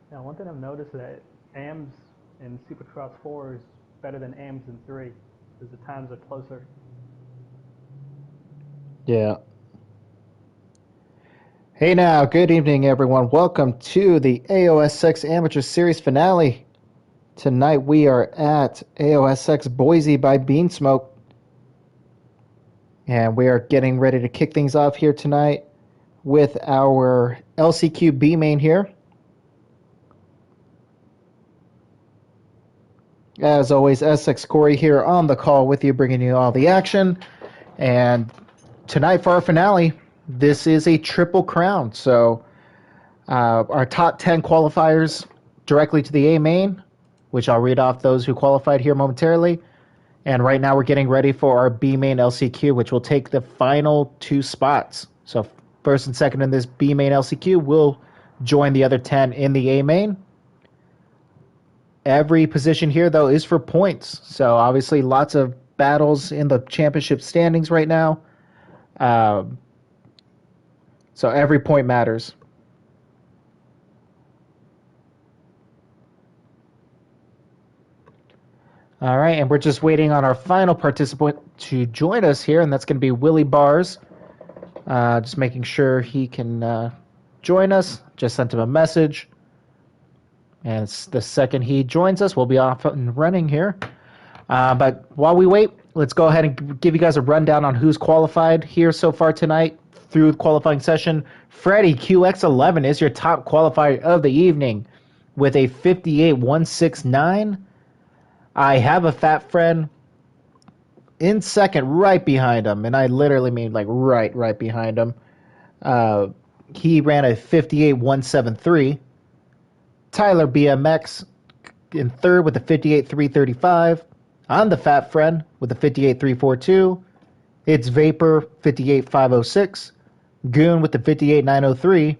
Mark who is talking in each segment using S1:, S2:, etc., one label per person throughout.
S1: Now, one thing I've noticed that AMS in Supercross 4 is better than AMS in 3 because the times are closer.
S2: Yeah. Hey now, good evening everyone. Welcome to the AOSX Amateur Series finale. Tonight we are at AOSX Boise by Beansmoke. And we are getting ready to kick things off here tonight with our LCQ B main here. As always, Essex Corey here on the call with you, bringing you all the action. And tonight for our finale, this is a triple crown. So our top 10 qualifiers directly to the A main, which I'll read off those who qualified here momentarily. And right now we're getting ready for our B main LCQ, which will take the final 2 spots. So first and second in this B main LCQ will join the other 10 in the A main. Every position here, though, is for points. So obviously lots of battles in the championship standings right now. So every point matters. All right, and we're just waiting on our final participant to join us here, and that's going to be Willie Bars. Just making sure he can join us. Just sent him a message. And the second he joins us, we'll be off and running here. But while we wait, let's go ahead and give you guys a rundown on who's qualified here so far tonight through the qualifying session. Freddie QX11 is your top qualifier of the evening with a 58.169. I have a fat friend in second, right behind him, and I literally mean like right behind him. He ran a 58.173. Tyler BMX in third with a 58.335. I'm the fat friend with a 58.342. It's Vapor 58.506. Goon with the 58.903.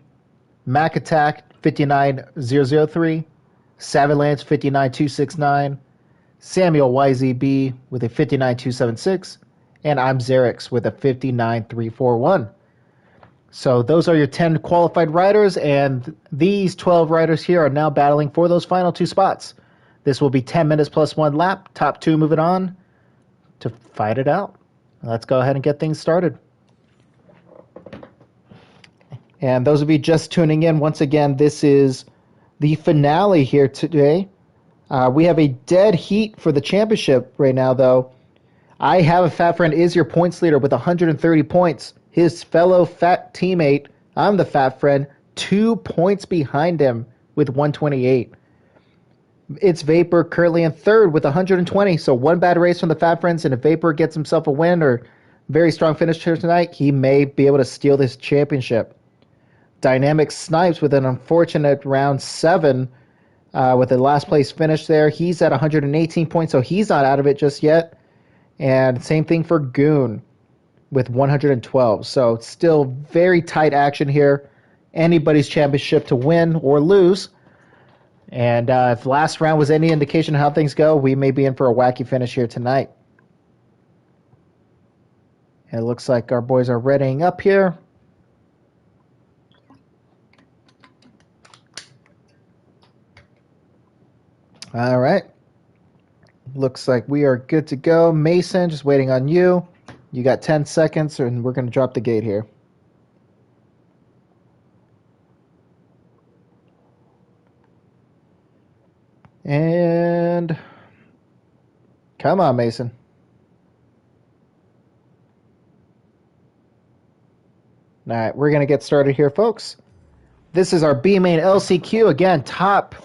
S2: Mac Attack 59.003. Savilance 59.269. Samuel YZB with a 59.276. And I'm Xerix with a 59.341. So those are your 10 qualified riders, and these 12 riders here are now battling for those final 2 spots. This will be 10 minutes plus 1 lap. Top 2 moving on to fight it out. Let's go ahead and get things started. And those of you just tuning in, once again, this is the finale here today. We have a dead heat for the championship right now, though. I Have a Fat Friend is your points leader with 130 points. His fellow fat teammate, I'm the fat friend, 2 points behind him with 128. It's Vapor currently in third with 120. So one bad race from the fat friends, and if Vapor gets himself a win or very strong finish here tonight, he may be able to steal this championship. Dynamic Snipes with an unfortunate round 7 with the last place finish there. He's at 118 points, so he's not out of it just yet. And same thing for Goon with 112. So still very tight action here. Anybody's championship to win or lose. And if last round was any indication of how things go, we may be in for a wacky finish here tonight. And it looks like our boys are readying up here. All right. Looks like we are good to go. Mason, just waiting on you. You got 10 seconds, and we're going to drop the gate here. And come on, Mason. All right, we're going to get started here, folks. This is our B main LCQ. Again, top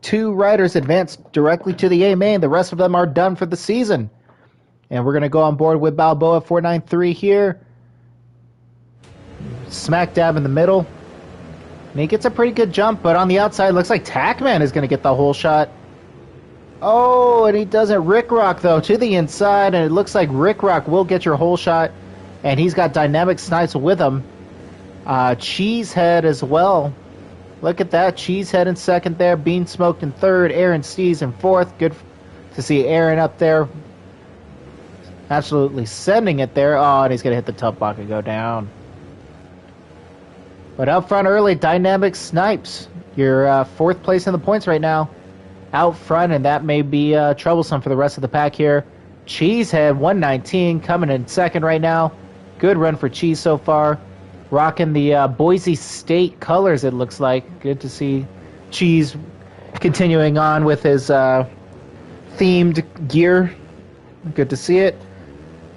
S2: 2 riders advance directly to the A main. The rest of them are done for the season. And we're going to go on board with Balboa 493 here. Smack dab in the middle. And he gets a pretty good jump, but on the outside, looks like Tackman is going to get the whole shot. Oh, and he doesn't. Rick Rock, though, to the inside, and it looks like Rick Rock will get your whole shot. And he's got Dynamic Snipes with him. Cheesehead as well. Look at that. Cheesehead in second there. Bean Smoked in third. Aaron Stees in fourth. Good to see Aaron up there. Absolutely sending it there. Oh, and he's going to hit the top block and go down. But up front early, Dynamic Snipes You're fourth place in the points right now, out front, and that may be troublesome for the rest of the pack here. Cheesehead 119 coming in second right now. Good run for Cheese so far. Rocking the Boise State colors, it looks like. Good to see Cheese continuing on with his themed gear. Good to see it.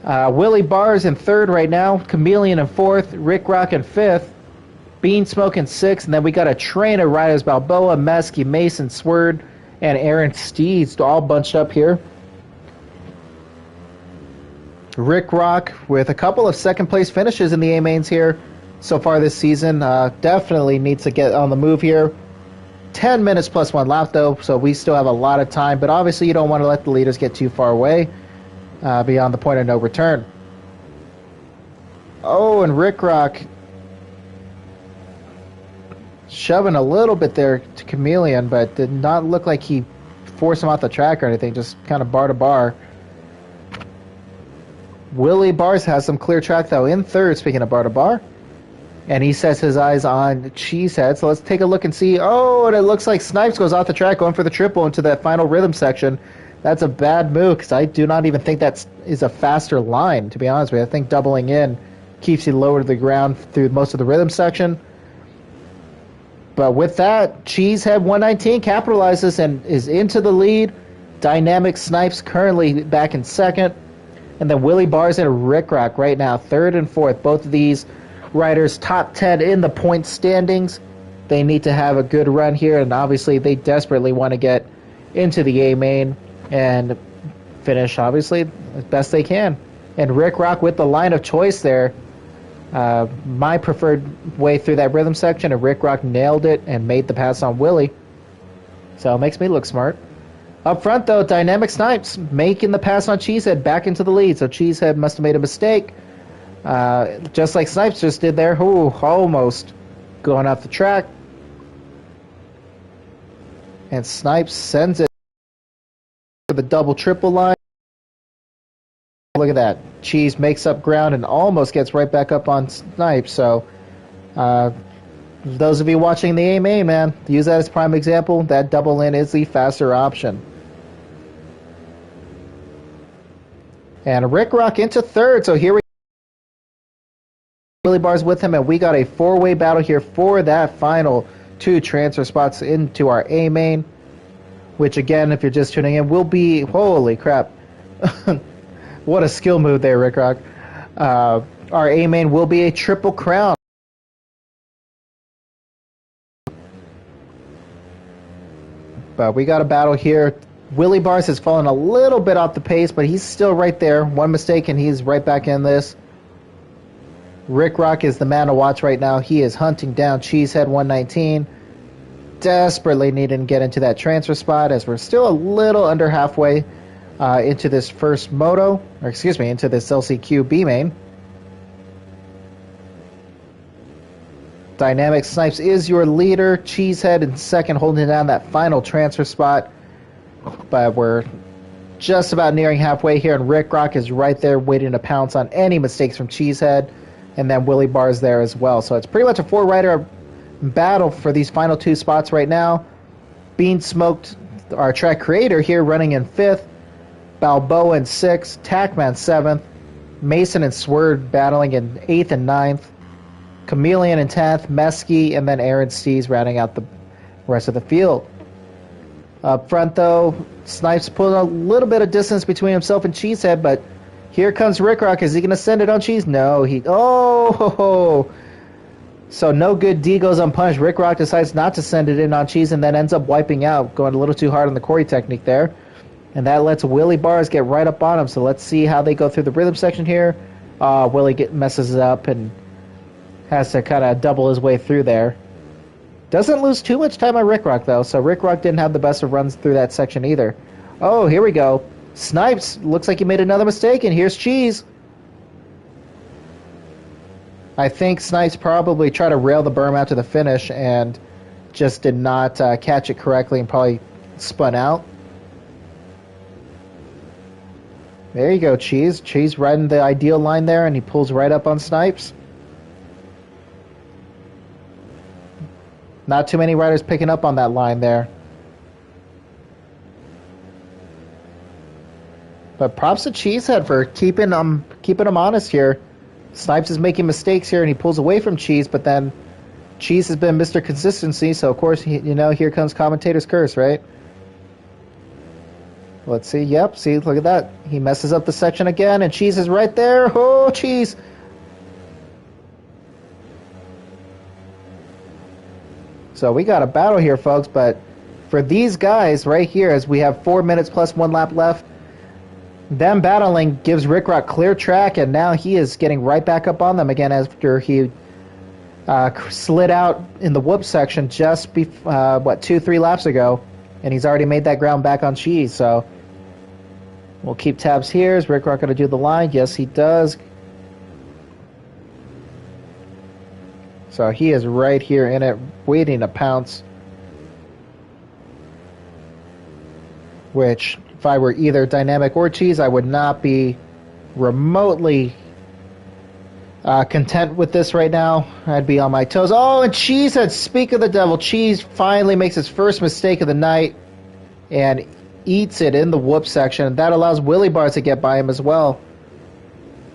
S2: Willie Bars in third right now. Chameleon in fourth. Rick Rock in fifth. Bean Smoke in sixth. And then we got a train of riders: Balboa, Mesky, Mason, Swerd, and Aaron Steeds all bunched up here. Rick Rock with a couple of second place finishes in the A-Mains here so far this season. Definitely needs to get on the move here. 10 minutes plus 1 lap though, so we still have a lot of time, but obviously you don't want to let the leaders get too far away beyond the point of no return. Oh, and Rick Rock shoving a little bit there to Chameleon, but did not look like he forced him off the track or anything, just kind of bar to bar. Willie Bars has some clear track though in third, speaking of bar to bar. And he sets his eyes on Cheesehead. So let's take a look and see. Oh, and it looks like Snipes goes off the track going for the triple into that final rhythm section. That's a bad move because I do not even think that is a faster line, to be honest with you. I think doubling in keeps you lower to the ground through most of the rhythm section. But with that, Cheesehead 119 capitalizes and is into the lead. Dynamic Snipes currently back in second. And then Willie Bars and Rick Rock right now, third and fourth. Both of these riders top 10 in the point standings. They need to have a good run here, and obviously they desperately want to get into the A-Main and finish, obviously, as best they can. And Rick Rock with the line of choice there. My preferred way through that rhythm section, and Rick Rock nailed it and made the pass on Willie. So it makes me look smart. Up front, though, Dynamic Snipes making the pass on Cheesehead back into the lead. So Cheesehead must have made a mistake. Just like Snipes just did there. Ooh, almost going off the track. And Snipes sends it to the double triple line. Look at that. Cheese makes up ground and almost gets right back up on Snipes. So, those of you watching the A-Main, man, use that as prime example. That double in is the faster option. And Rick Rock into third. So here we Willie Bars with him, and we got a four-way battle here for that final 2 transfer spots into our A-Main, which again, if you're just tuning in, will be, holy crap, what a skill move there, Rick Rock. Our A-Main will be a triple crown. But we got a battle here. Willie Bars has fallen a little bit off the pace, but he's still right there. One mistake and he's right back in this. Rick Rock is the man to watch right now. He is hunting down Cheesehead 119. Desperately needing to get into that transfer spot as we're still a little under halfway into this first moto, or excuse me, into this LCQ B-Main. Dynamic Snipes is your leader. Cheesehead in second, holding down that final transfer spot. But we're just about nearing halfway here, and Rick Rock is right there waiting to pounce on any mistakes from Cheesehead. And then Willie Bars there as well. So it's pretty much a 4-rider battle for these final 2 spots right now. Bean Smoked, our track creator here, running in 5th. Balboa in 6th. Tackman 7th. Mason and Swerd battling in 8th and 9th. Chameleon in 10th. Mesky, and then Aaron Stees rounding out the rest of the field. Up front, though, Snipes pulling a little bit of distance between himself and Cheesehead, but here comes Rick Rock. Is he going to send it on Cheese? No. Oh! So no good D goes unpunished. Rick Rock decides not to send it in on Cheese and then ends up wiping out, going a little too hard on the Corey technique there. And that lets Willie Bars get right up on him. So let's see how they go through the rhythm section here. Willie messes it up and has to kind of double his way through there. Doesn't lose too much time on Rick Rock, though. So Rick Rock didn't have the best of runs through that section either. Oh, here we go. Snipes looks like he made another mistake, and here's Cheese. I think Snipes probably tried to rail the berm out to the finish and just did not catch it correctly and probably spun out. There you go, Cheese. Cheese riding the ideal line there, and he pulls right up on Snipes. Not too many riders picking up on that line there. But props to Cheesehead for keeping him honest here. Snipes is making mistakes here, and he pulls away from Cheese, but then Cheese has been Mr. Consistency, so of course, here comes commentator's curse, right? Let's see. Yep, see, look at that. He messes up the section again, and Cheese is right there. Oh, Cheese. So we got a battle here, folks, but for these guys right here, as we have 4 minutes plus 1 lap left, them battling gives Rick Rock clear track, and now he is getting right back up on them again after he slid out in the whoop section just 2-3 laps ago, and he's already made that ground back on Cheese. So we'll keep tabs here. Is Rick Rock going to do the line? Yes, he does. So he is right here in it, waiting to pounce. Which, if I were either Dynamic or Cheese, I would not be remotely content with this right now. I'd be on my toes. Oh, and Cheese had speak of the devil. Cheese finally makes his first mistake of the night and eats it in the whoop section. That allows Willie Bars to get by him as well.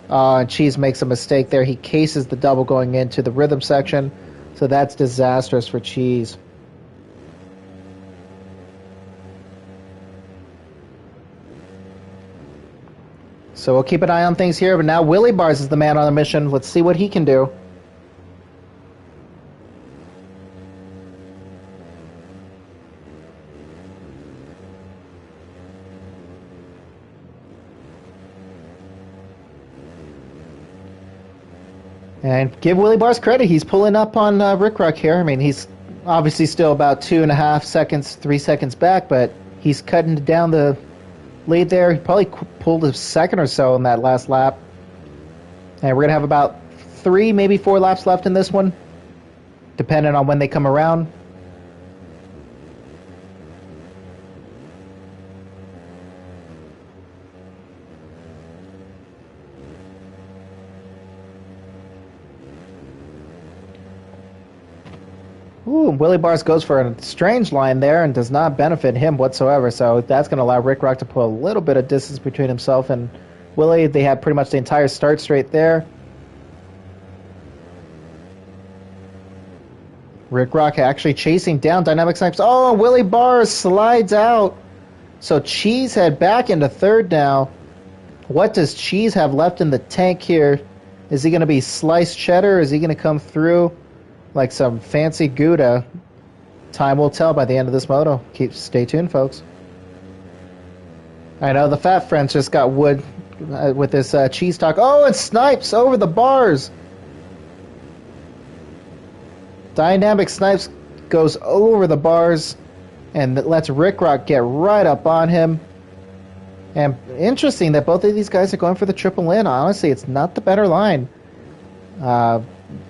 S2: And Cheese makes a mistake there. He cases the double going into the rhythm section. So that's disastrous for Cheese. So we'll keep an eye on things here. But now Willie Bars is the man on a mission. Let's see what he can do. And give Willie Bars credit. He's pulling up on Rick Rock here. I mean, he's obviously still about 2.5 seconds, 3 seconds back, but he's cutting down the lead there. He probably pulled a second or so in that last lap. And we're going to have about 3, maybe 4 laps left in this one, depending on when they come around. Ooh, Willie Bars goes for a strange line there and does not benefit him whatsoever. So that's going to allow Rick Rock to put a little bit of distance between himself and Willie. They have pretty much the entire start straight there. Rick Rock actually chasing down Dynamic Snipes. Oh, Willie Bars slides out. So Cheesehead back into third now. What does Cheese have left in the tank here? Is he going to be sliced cheddar? Is he going to come through like some fancy Gouda? Time will tell by the end of this moto. Stay tuned, folks. I know the fat friends just got wood with this cheese talk. Oh, and Snipes over the bars. Dynamic Snipes goes over the bars and lets Rick Rock get right up on him. And interesting that both of these guys are going for the triple in. Honestly, it's not the better line.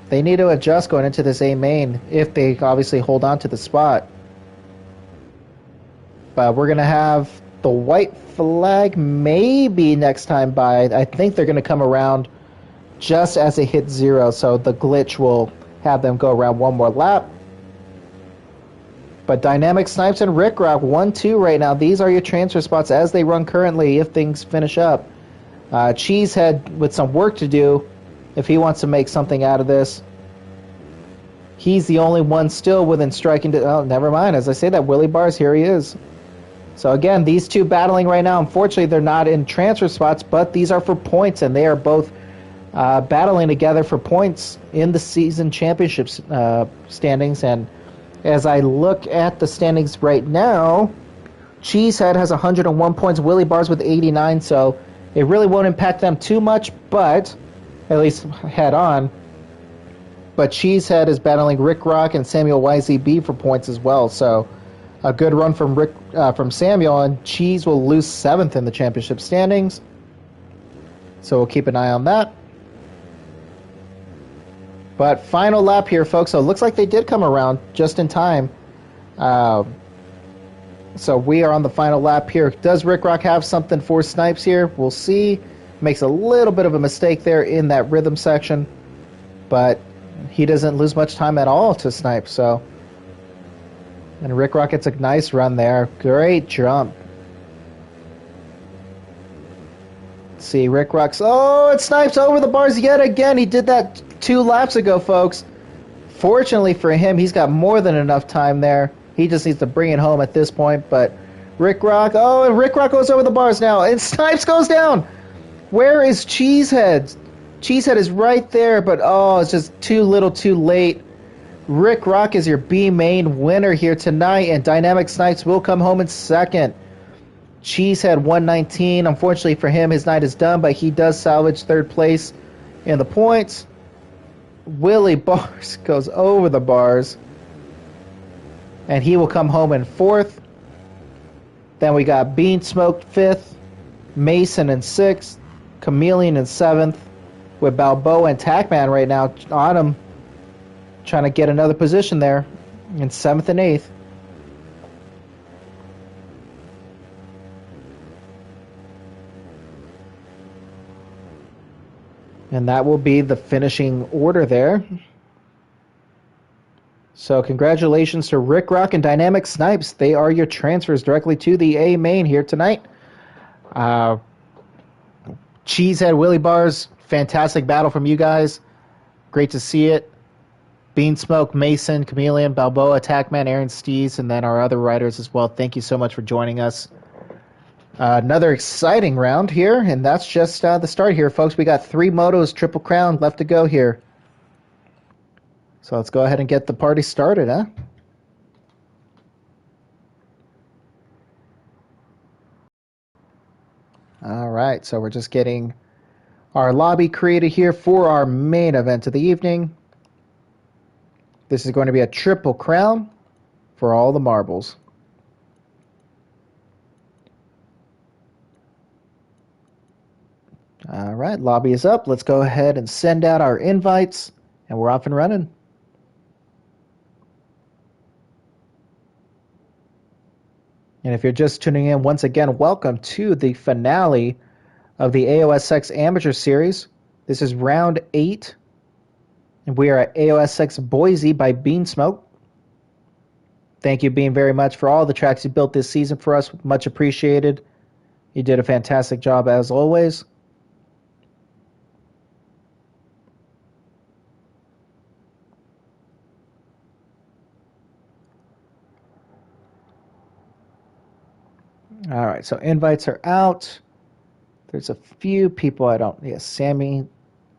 S2: They need to adjust going into this A main if they obviously hold on to the spot. But we're going to have the white flag maybe next time by. I think they're going to come around just as they hit 0, so the glitch will have them go around one more lap. But Dynamic Snipes and Rick Rock 1-2 right now. These are your transfer spots as they run currently if things finish up. Cheesehead with some work to do if he wants to make something out of this. He's the only one still within striking. Oh, never mind. As I say that, Willie Bars, here he is. So again, these two battling right now. Unfortunately, they're not in transfer spots, but these are for points, and they are both battling together for points in the season championships standings. And as I look at the standings right now, Cheesehead has 101 points, Willie Bars with 89, so it really won't impact them too much, but at least head on. But Cheesehead is battling Rick Rock and Samuel YZB for points as well. So a good run from Samuel, and Cheese will lose 7th in the championship standings. So we'll keep an eye on that. But final lap here, folks. So it looks like they did come around just in time. So we are on the final lap here. Does Rick Rock have something for Snipes here? We'll see. Makes a little bit of a mistake there in that rhythm section, but he doesn't lose much time at all to Snipes. So And Rick Rock gets a nice run there. Great jump. Let's see, Rick Rock's... Oh, it snipes over the bars yet again. He did that 2 laps ago, folks. Fortunately for him, he's got more than enough time there. He just needs to bring it home at this point. But Rick Rock... Oh, and Rick Rock goes over the bars now. And Snipes goes down. Where is Cheesehead? Cheesehead is right there, but oh, it's just too little too late. Rick Rock is your B main winner here tonight, and Dynamic Snipes will come home in second. Cheesehead 119. Unfortunately for him, his night is done, but he does salvage third place in the points. Willie Bars goes over the bars, and he will come home in fourth. Then we got Bean Smoked fifth, Mason in sixth, Chameleon in seventh, with Balboa and Tackman right now on him, trying to get another position there in seventh and eighth. And that will be the finishing order there. So congratulations to Rick Rock and Dynamic Snipes. They are your transfers directly to the A main here tonight. Cheesehead, Willie Bars, fantastic battle from you guys. Great to see it. Beansmoke, Mason, Chameleon, Balboa, Tackman, Aaron Stees, and then our other riders as well. Thank you so much for joining us. Another exciting round here, and that's just the start here, folks. We got 3 motos, Triple Crown left to go here. So let's go ahead and get the party started, huh? All right, so we're just getting our lobby created here for our main event of the evening. This is going to be a Triple Crown for all the marbles. All right, lobby is up. Let's go ahead and send out our invites, and we're off and running. And if you're just tuning in, once again, welcome to the finale of the AOSX Amateur Series. This is round 8, and we are at AOSX Boise by Beansmoke. Thank you, Bean, very much for all the tracks you built this season for us. Much appreciated. You did a fantastic job as always. All right, so invites are out. There's a few people I don't... Yeah, Samuel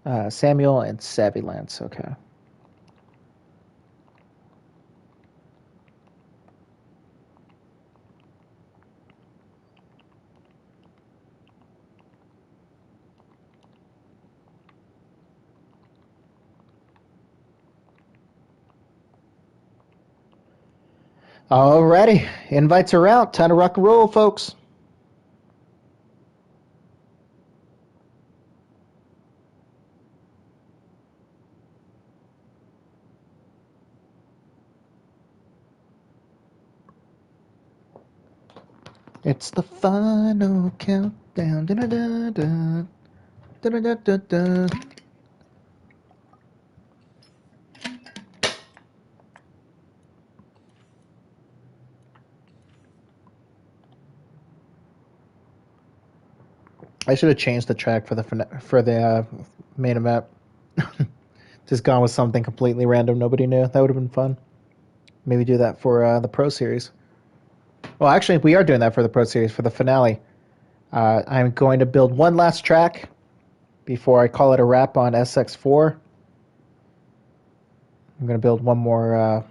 S2: and Savvy Lance. Okay. Alrighty, invites are out. Time to rock and roll, folks. It's the final countdown. Da-da-da-da. Da-da-da-da-da. I should have changed the track for the main event. Just gone with something completely random nobody knew. That would have been fun. Maybe do that for the Pro Series. Well, actually, we are doing that for the Pro Series, for the finale. I'm going to build one last track before I call it a wrap on SX4. I'm going to build one more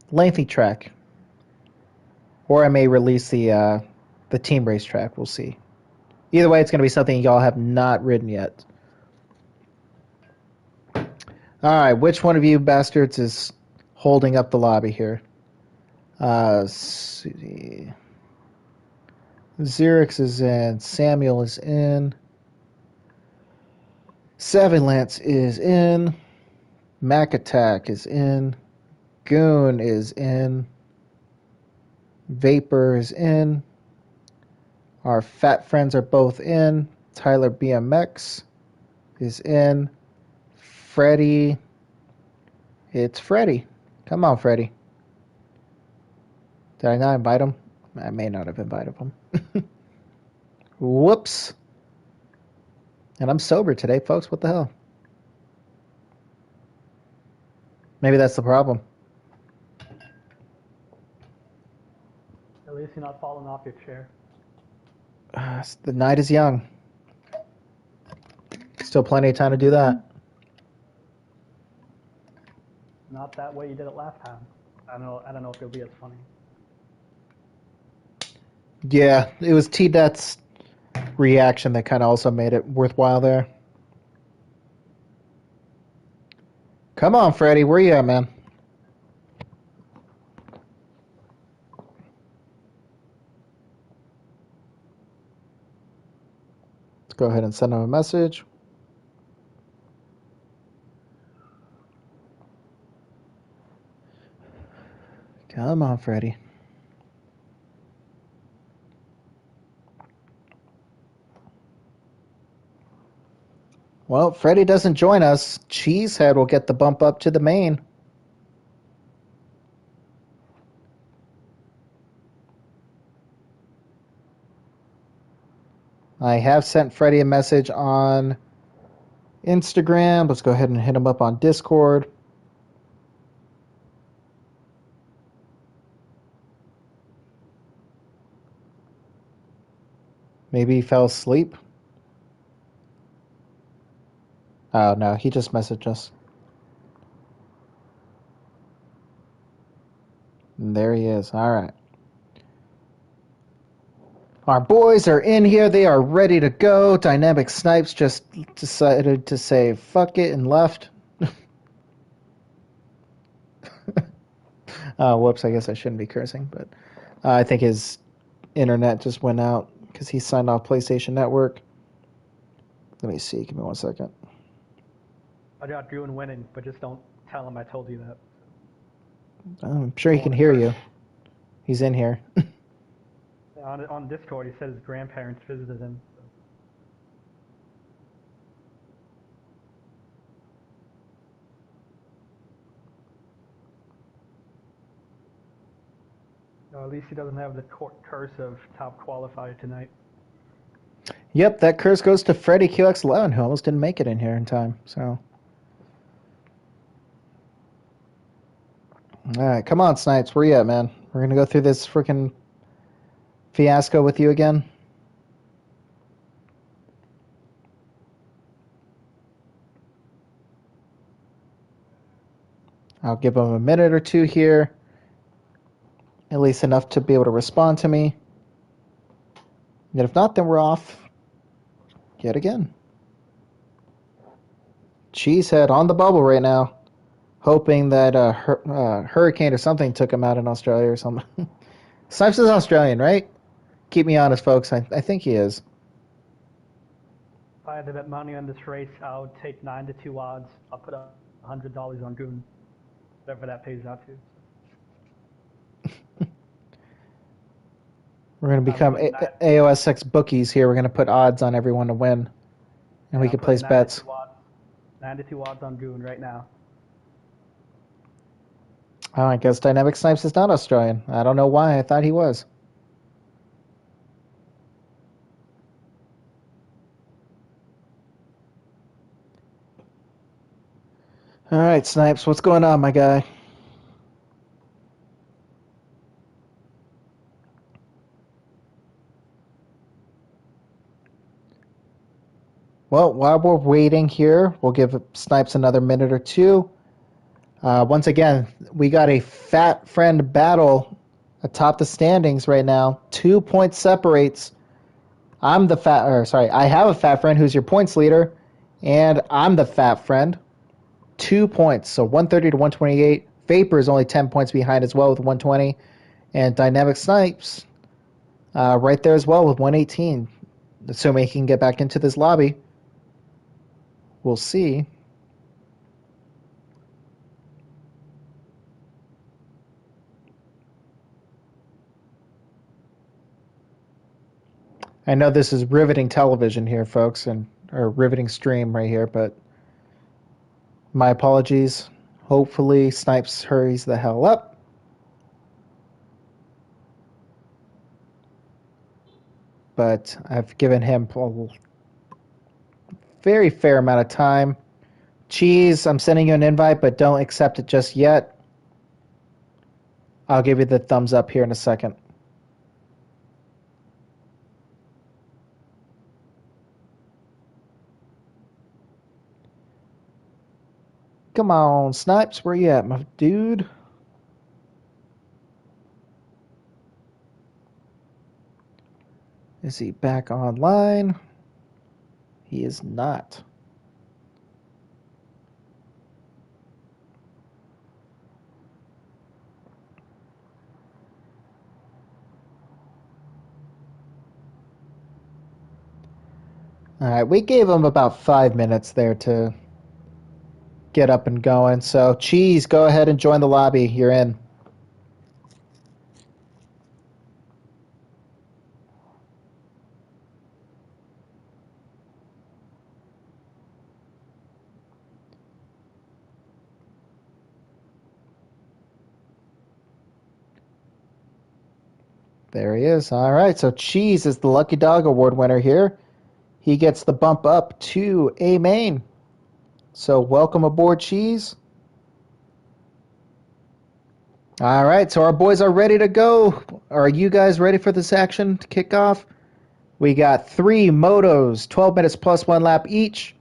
S2: lengthy track. Or I may release the team race track. We'll see. Either way, it's going to be something y'all have not ridden yet. All right, which one of you bastards is holding up the lobby here? See. Xerix is in. Samuel is in. Seven Lance is in. Mac Attack is in. Goon is in. Vapor is in. Our fat friends are both in. Tyler BMX is in. Freddie. It's Freddie. Come on, Freddie. Did I not invite him? I may not have invited him. Whoops. And I'm sober today, folks. What the hell? Maybe that's the problem.
S1: At least you're not falling off your chair.
S2: The night is young. Still plenty of time to do that.
S1: Not that way you did it last time. I don't know if it'll be as funny.
S2: Yeah, it was T-Det's reaction that kind of also made it worthwhile there. Come on, Freddy. Where you at, man? Let's go ahead and send him a message. Come on, Freddy. Well, Freddy doesn't join us. Cheesehead will get the bump up to the main. I have sent Freddy a message on Instagram. Let's go ahead and hit him up on Discord. Maybe he fell asleep. Oh, no, he just messaged us. And there he is. All right. Our boys are in here. They are ready to go. Dynamic Snipes just decided to say fuck it and left. Whoops, I guess I shouldn't be cursing, but I think his internet just went out because he signed off PlayStation Network. Let me see. Give me 1 second.
S1: I got Drew and winning, but just don't tell him I told you that.
S2: I'm sure he can hear you. He's in here.
S1: On Discord, he said his grandparents visited him. No, at least he doesn't have the curse of top qualifier tonight.
S2: Yep, that curse goes to Freddy QX11, who almost didn't make it in here in time. So, all right, come on, Snipes, where you at, man? We're gonna go through this freaking fiasco with you again. I'll give him a minute or two here, at least enough to be able to respond to me. And if not, then we're off yet again. Cheesehead on the bubble right now, hoping that a hurricane or something took him out in Australia or something. Snipes is Australian, right? Keep me honest, folks. I think he is.
S1: If I had to bet money on this race, I would take 9-2 odds. I'll put $100 on Goon, whatever that pays out to.
S2: We're going to become AOSX bookies here. We're going to put odds on everyone to win. And we can place bets.
S1: 9-2 odds on Goon right now.
S2: Oh, I guess Dynamic Snipes is not Australian. I don't know why. I thought he was. All right, Snipes, what's going on, my guy? Well, while we're waiting here, we'll give Snipes another minute or two. Once again, we got a fat friend battle atop the standings right now. 2 points separates. I have a fat friend who's your points leader, and I'm the fat friend. 2 points, so 130 to 128. Vapor is only 10 points behind as well with 120, and Dynamic Snipes right there as well with 118. Assuming he can get back into this lobby. We'll see. I know this is riveting television here, folks, or riveting stream right here, but my apologies. Hopefully, Snipes hurries the hell up. but I've given him a very fair amount of time. Cheese, I'm sending you an invite, but don't accept it just yet. I'll give you the thumbs up here in a second. Come on, Snipes, where you at, my dude? Is he back online? He is not. All right, we gave him about 5 minutes there to get up and going. So, Cheese, go ahead and join the lobby. You're in. There he is. All right, so Cheese is the Lucky Dog Award winner here. He gets the bump up to A main. So welcome aboard, Cheese. All right, so our boys are ready to go. Are you guys ready for this action to kick off? We got 3 motos, 12 minutes plus 1 lap each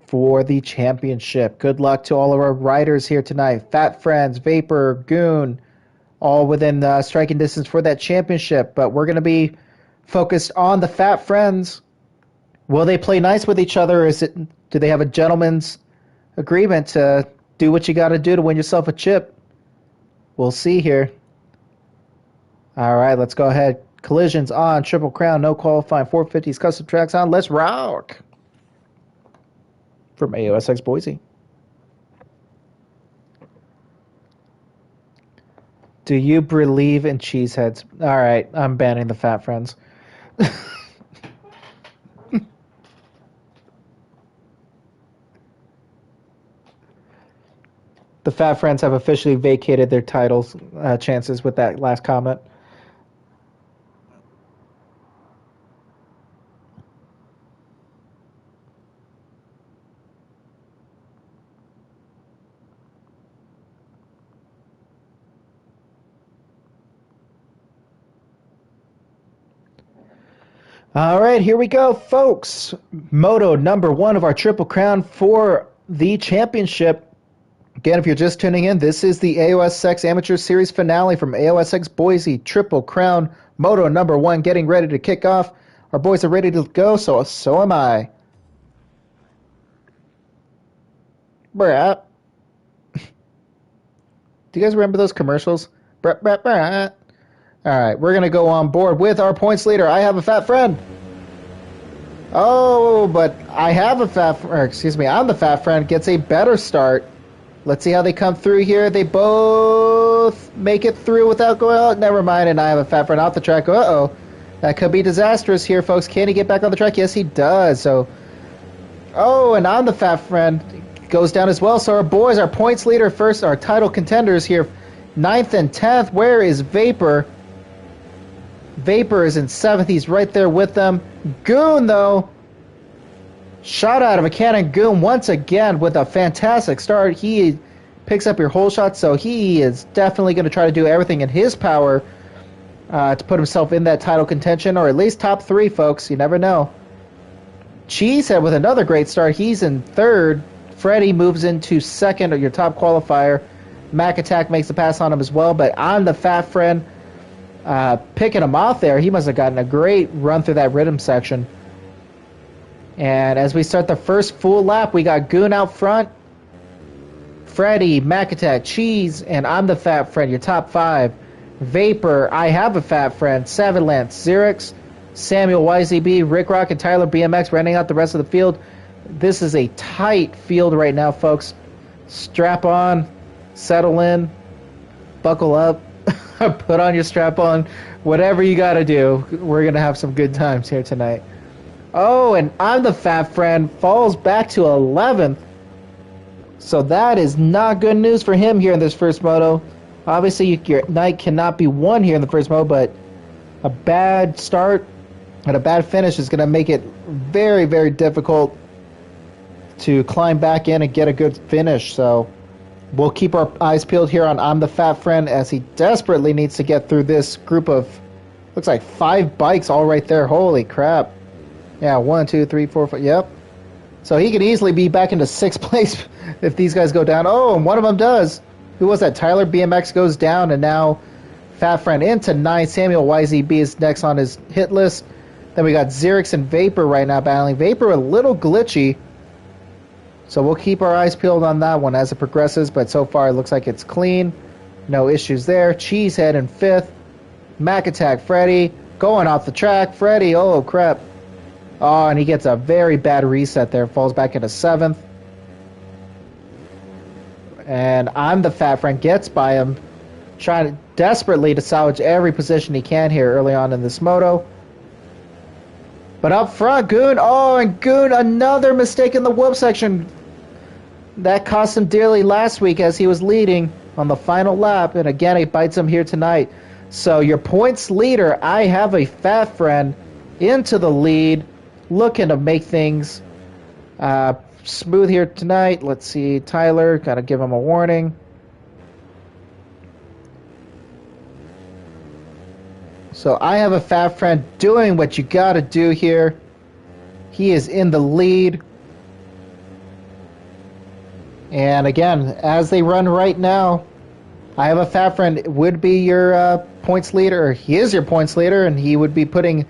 S2: for the championship. Good luck to all of our riders here tonight. Fat Friends, Vapor, Goon, all within striking distance for that championship. But we're going to be focused on the Fat Friends. Will they play nice with each other? Do they have a gentleman's agreement to do what you got to do to win yourself a chip? We'll see here. All right, let's go ahead. Collisions on, Triple Crown, no qualifying, 450s, custom tracks on. Let's rock! From AOSX Boise. Do you believe in cheeseheads? All right, I'm banning the Fat Friends. The Fat Friends have officially vacated their titles chances with that last comment. All right, here we go, folks. Moto number 1 of our Triple Crown for the championship. Again, if you're just tuning in, this is the AOSX Amateur Series finale from AOSX Boise. Triple Crown Moto number 1 getting ready to kick off. Our boys are ready to go, so am I. Brah. Do you guys remember those commercials? Brah, brah, brah. All right, we're going to go on board with our points leader. I have a fat friend. Oh, but I have a I'm the fat friend. Gets a better start. Let's see how they come through here. They both make it through without going out. Never mind, and I have a fat friend off the track. Uh-oh. That could be disastrous here, folks. Can he get back on the track? Yes, he does. So, oh, and I'm the fat friend. Goes down as well. So our boys, our points leader first, our title contenders here, 9th and 10th. Where is Vapor? Vapor is in 7th. He's right there with them. Goon, though. Shot out of a cannon. Goon once again with a fantastic start. He picks up your whole shot, so he is definitely going to try to do everything in his power to put himself in that title contention, or at least top 3, folks. You never know. Cheesehead with another great start. He's in 3rd. Freddy moves into 2nd, or your top qualifier. Mac Attack makes the pass on him as well, but I'm the fat friend picking him off there. He must have gotten a great run through that rhythm section. And as we start the first full lap, we got Goon out front, Freddy, Mac Attack, Cheese, and I'm the fat friend, your top 5. Vapor, I have a fat friend, Savalance, Xerix, Samuel YZB, Rick Rock, and Tyler BMX running out the rest of the field. This is a tight field right now, folks. Strap on, settle in, buckle up, put on your strap on, whatever you got to do. We're going to have some good times here tonight. Oh, and I'm the fat friend, falls back to 11th. So that is not good news for him here in this first moto. Obviously, your night cannot be won here in the first moto, but a bad start and a bad finish is going to make it very, very difficult to climb back in and get a good finish. So we'll keep our eyes peeled here on I'm the Fat Friend as he desperately needs to get through this group of, looks like 5 bikes all right there. Holy crap. Yeah, 1, 2, 3, 4, 5. Yep. So he could easily be back into 6th place if these guys go down. Oh, and one of them does. Who was that? Tyler BMX goes down, and now Fat Friend into 9. Samuel YZB is next on his hit list. Then we got Xerix and Vapor right now battling. Vapor a little glitchy, so we'll keep our eyes peeled on that one as it progresses, but so far it looks like it's clean. No issues there. Cheesehead in 5th. Mac Attack Freddy going off the track. Freddy, oh crap. Oh, and he gets a very bad reset there. Falls back into 7th. And I'm the Fat Friend gets by him, trying desperately to salvage every position he can here early on in this moto. But up front, Goon, oh, and Goon, another mistake in the whoop section. That cost him dearly last week as he was leading on the final lap, and again, it bites him here tonight. So your points leader, I have a Fat Friend into the lead, looking to make things smooth here tonight. Let's see, Tyler, got to give him a warning. So I have a Fat Friend doing what you got to do here. He is in the lead. And again, as they run right now, I have a Fat Friend would be your points leader. Or he is your points leader, and he would be putting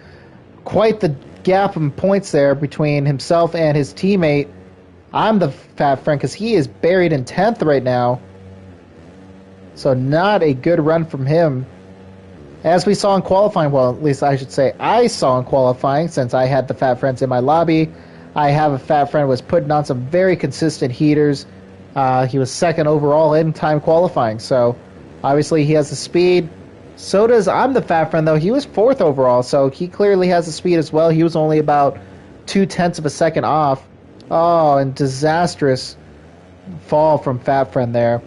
S2: quite the gap in points there between himself and his teammate. I'm the Fat Friend because he is buried in 10th right now. So not a good run from him. As we saw in qualifying, well, at least I should say I saw in qualifying, since I had the Fat Friends in my lobby. I have a Fat Friend was putting on some very consistent heaters. He was 2nd overall in time qualifying, so obviously he has the speed. So does I'm the Fat Friend, though. He was 4th overall, so he clearly has the speed as well. He was only about 0.2 of a second off. Oh, and disastrous fall from Fat Friend there.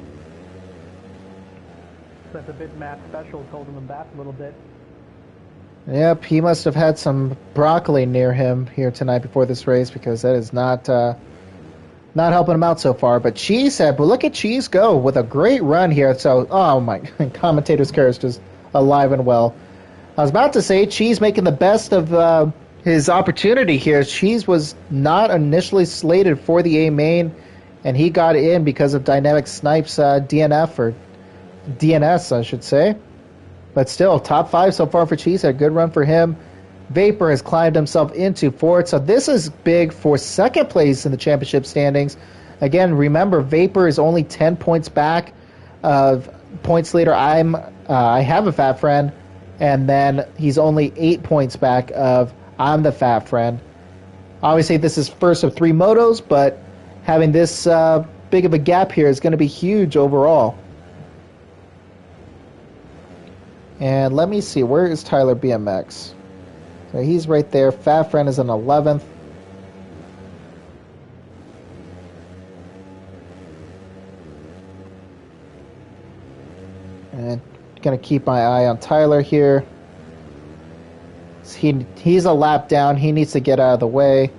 S1: That's a bit Matt special, holding him back a little bit.
S2: Yep, he must have had some broccoli near him here tonight before this race, because that is not helping him out so far. But Cheesehead, but look at Cheese go with a great run here. So, oh my, commentator's chair is just alive and well. I was about to say Cheese making the best of his opportunity here. Cheese was not initially slated for the A main, and he got in because of Dynamic Snipes DNF, or DNS, I should say. But still, top 5 so far for Cheesehead. Good run for him. Vapor has climbed himself into 4th, so this is big for 2nd place in the championship standings. Again, remember, Vapor is only 10 points back of points leader. I have a Fat Friend, and then he's only 8 points back of I'm the Fat Friend. Obviously, this is first of 3 motos, but having this big of a gap here is going to be huge overall. And let me see, where is Tyler BMX? So he's right there. Fat Friend is in 11th. And going to keep my eye on Tyler here. He's a lap down. He needs to get out of the way.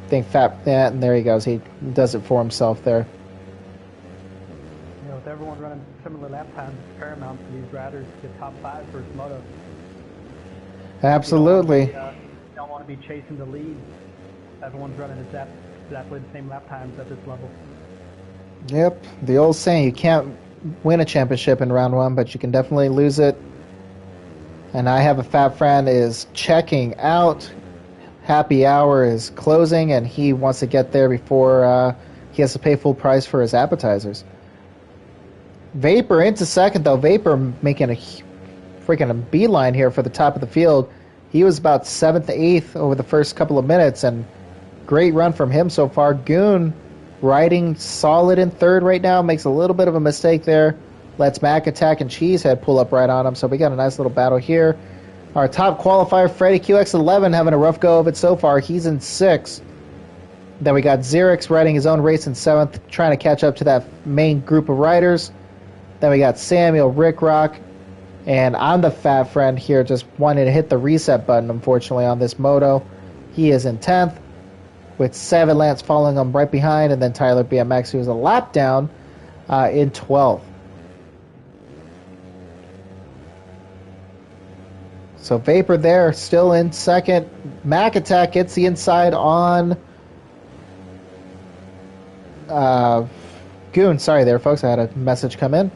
S2: I think and there he goes. He does it for himself there.
S1: With everyone running similar lap times, it's paramount for these riders to get top 5 first moto.
S2: Absolutely.
S1: You don't want to be chasing the lead. Everyone's running exactly the same lap times at this level.
S2: Yep, the old saying, you can't win a championship in round 1, but you can definitely lose it. And I have a Fat Friend is checking out. Happy hour is closing, and he wants to get there before he has to pay full price for his appetizers. Vapor into 2nd, though. Vapor making a freaking beeline here for the top of the field. He was about 7th, 8th over the first couple of minutes, and great run from him so far. Goon riding solid in 3rd right now. Makes a little bit of a mistake there. Lets Mac Attack and Cheesehead pull up right on him, so we got a nice little battle here. Our top qualifier, Freddy QX11, having a rough go of it so far. He's in 6th. Then we got Xerix riding his own race in 7th, trying to catch up to that main group of riders. Then we got Samuel, Rick Rock, And I'm the fat friend here, just wanting to hit the reset button, unfortunately, on this moto. He is in 10th, with 7 laps following him right behind, and then Tyler BMX, who's a lap down, in 12th. So Vapor there, still in second. Mac Attack gets the inside on Goon. Sorry there, folks. I had a message come in.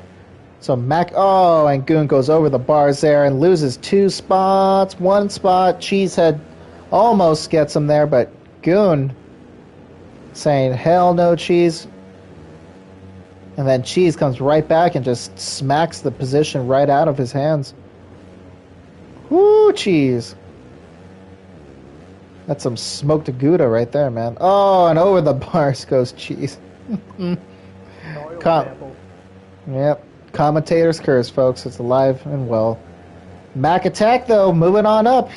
S2: So and Goon goes over the bars there and loses 2 spots. 1 spot. Cheesehead almost gets him there, but Goon saying, hell no, Cheese. And then Cheese comes right back and just smacks the position right out of his hands. Woo, Cheese. That's some smoked Gouda right there, man. Oh, and over the bars goes Cheese. Yep. Commentator's curse, folks. It's alive and well. Mac Attack, though, moving on up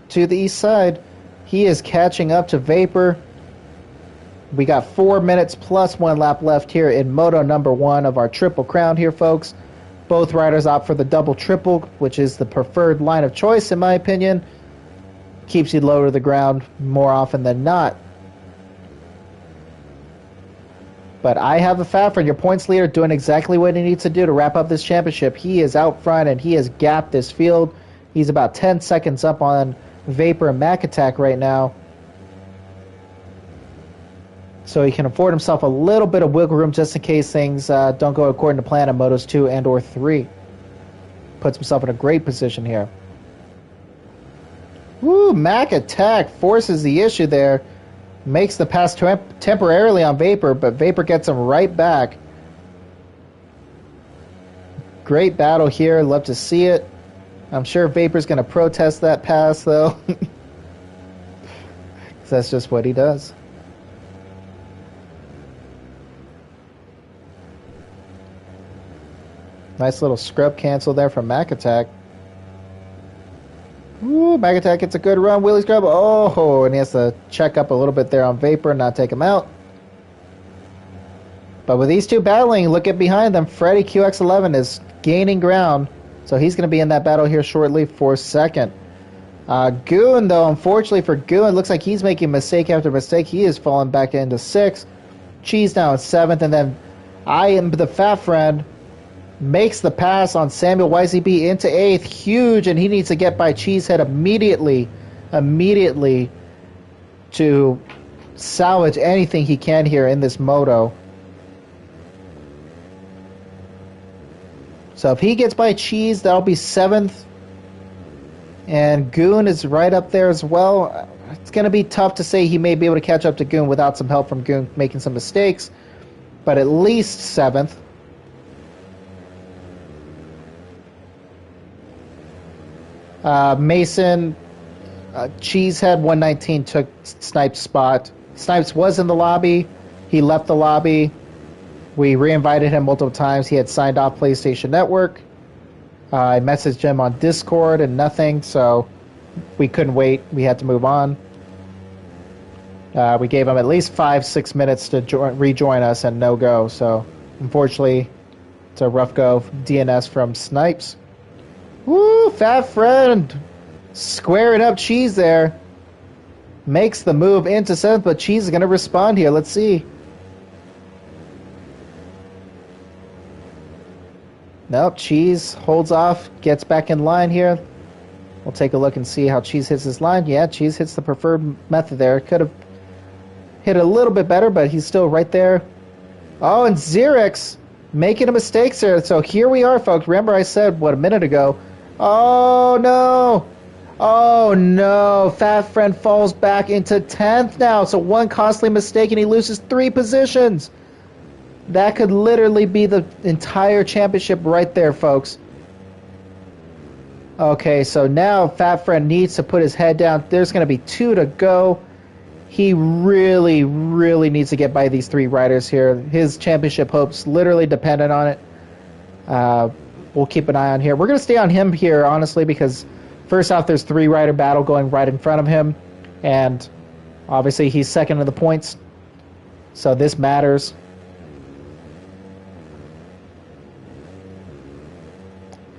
S2: to the east side. He is catching up to Vapor. We got 4 minutes plus 1 lap left here in Moto number 1 of our Triple Crown here, folks. Both riders opt for the double triple, which is the preferred line of choice, in my opinion. Keeps you low to the ground more often than not. But I have a fat friend, your points leader, doing exactly what he needs to do to wrap up this championship. He is out front, and he has gapped this field. He's about 10 seconds up on Vapor and Mac Attack right now. So he can afford himself a little bit of wiggle room just in case things don't go according to plan in Motos 2 and or 3. Puts himself in a great position here. Woo, Mac Attack forces the issue there. Makes the pass temporarily on Vapor, but Vapor gets him right back. Great battle here. Love to see it. I'm sure Vapor's going to protest that pass, though. That's just what he does. Nice little scrub cancel there from Mac Attack. Ooh, Mac Attack gets a good run. Willie Scrub. Oh, and he has to check up a little bit there on Vapor and not take him out. But with these two battling, look at behind them. Freddy QX11 is gaining ground. So he's going to be in that battle here shortly for second. Goon, though, unfortunately for Goon, looks like he's making mistake after mistake. He is falling back into 6th. Cheese now in 7th. And then I am the fat friend. Makes the pass on Samuel YZB into 8th. Huge, and he needs to get by Cheesehead immediately to salvage anything he can here in this moto. So if he gets by Cheese, that'll be 7th. And Goon is right up there as well. It's going to be tough to say he may be able to catch up to Goon without some help from Goon making some mistakes. But at least 7th. Mason, Cheesehead 119 took Snipes' spot. Snipes was in the lobby. He left the lobby. We reinvited him multiple times. He had signed off PlayStation Network. I messaged him on Discord and nothing, so we couldn't wait. We had to move on. We gave him at least 5-6 minutes to rejoin us and no go. So unfortunately, it's a rough go. DNS from Snipes. Woo, fat friend. Squaring up Cheese there. Makes the move into 7th, but Cheese is going to respond here. Let's see. Nope, Cheese holds off, gets back in line here. We'll take a look and see how Cheese hits his line. Yeah, Cheese hits the preferred method there. Could have hit a little bit better, but he's still right there. Oh, and Xerix making a mistake there. So here we are, folks. Remember I said, a minute ago? Oh, no. Oh, no. Fat Friend falls back into 10th now. So one costly mistake, and he loses 3 positions. That could literally be the entire championship right there, folks. Okay, so now Fat Friend needs to put his head down. There's going to be 2 to go. He really, really needs to get by these 3 riders here. His championship hopes literally dependent on it. We'll keep an eye on here. We're going to stay on him here, honestly, because first off, there's 3-rider battle going right in front of him. And obviously, he's second in the points. So this matters.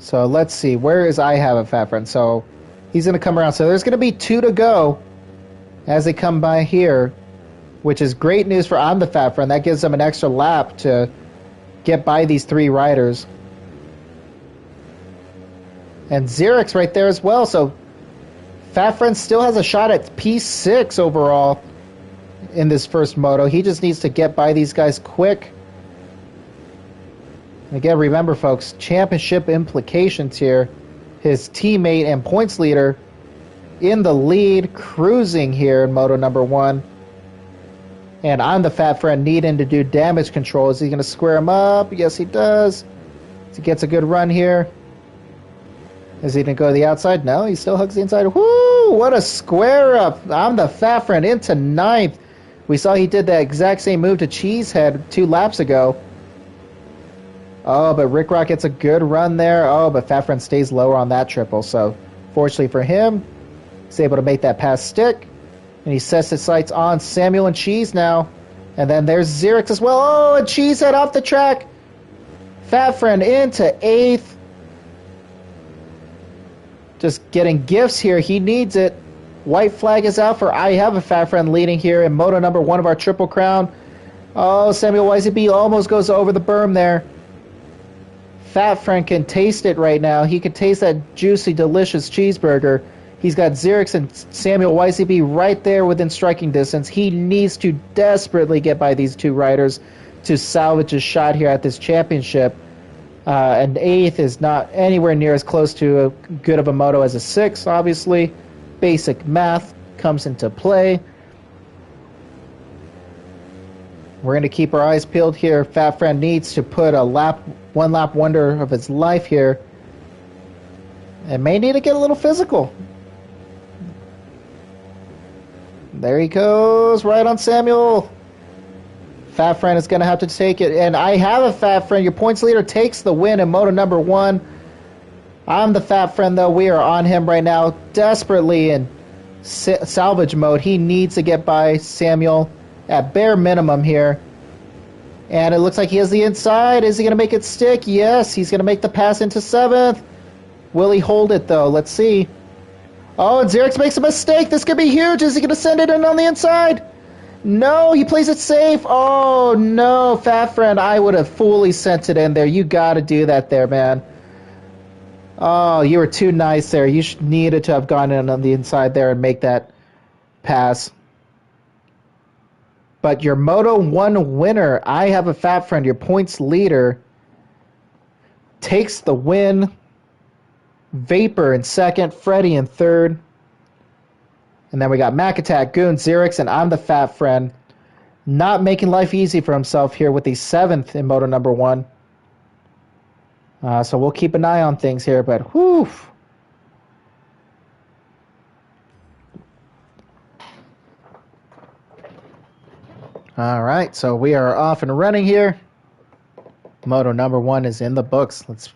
S2: So let's see. Where is I Have a Fat Friend? So he's going to come around. So there's going to be 2 to go as they come by here, which is great news for I'm the Fat Friend. That gives them an extra lap to get by these 3 riders. And Xerix right there as well. So Fat Friend still has a shot at P6 overall in this first moto. He just needs to get by these guys quick. Again, remember, folks, championship implications here. His teammate and points leader in the lead, cruising here in moto number 1. And I'm the Fat Friend needing to do damage control. Is he going to square him up? Yes, he does. He gets a good run here. Is he going to go to the outside? No, he still hugs the inside. Woo! What a square up. I'm the Fat Friend into 9th. We saw he did that exact same move to Cheesehead 2 laps ago. Oh, but Rick Rock gets a good run there. Oh, but Fat Friend stays lower on that triple. So, fortunately for him, he's able to make that pass stick. And he sets his sights on Samuel and Cheese now. And then there's Xerix as well. Oh, and Cheesehead off the track. Fat Friend into 8th. Just getting gifts here. He needs it. White flag is out for I Have a Fat Friend leading here in moto number 1 of our Triple Crown. Oh, Samuel YZB almost goes over the berm there. Fat Friend can taste it right now. He can taste that juicy, delicious cheeseburger. He's got Xerix and Samuel YZB right there within striking distance. He needs to desperately get by these 2 riders to salvage a shot here at this championship. And 8th is not anywhere near as close to a good of a moto as a 6, obviously. Basic math comes into play. We're going to keep our eyes peeled here. Fat Friend needs to put a 1 lap wonder of his life here. And may need to get a little physical. There he goes, right on Samuel. Fat Friend is going to have to take it. And I Have a Fat Friend. Your points leader takes the win in moto number 1. I'm the Fat Friend, though. We are on him right now, desperately in salvage mode. He needs to get by Samuel at bare minimum here. And it looks like he has the inside. Is he going to make it stick? Yes, he's going to make the pass into 7th. Will he hold it, though? Let's see. Oh, and Xerix makes a mistake. This could be huge. Is he going to send it in on the inside? No, he plays it safe. Oh, no, Fat Friend. I would have fully sent it in there. You got to do that there, man. Oh, you were too nice there. You needed to have gone in on the inside there and make that pass. But your Moto 1 winner, I Have a Fat Friend, your points leader, takes the win. Vapor in 2nd, Freddy in 3rd. And then we got Mac Attack, Goon, Xerix, and I'm the Fat Friend. Not making life easy for himself here with the 7th in Moto number 1. So we'll keep an eye on things here, but whew. All right, so we are off and running here. Moto number 1 is in the books. Let's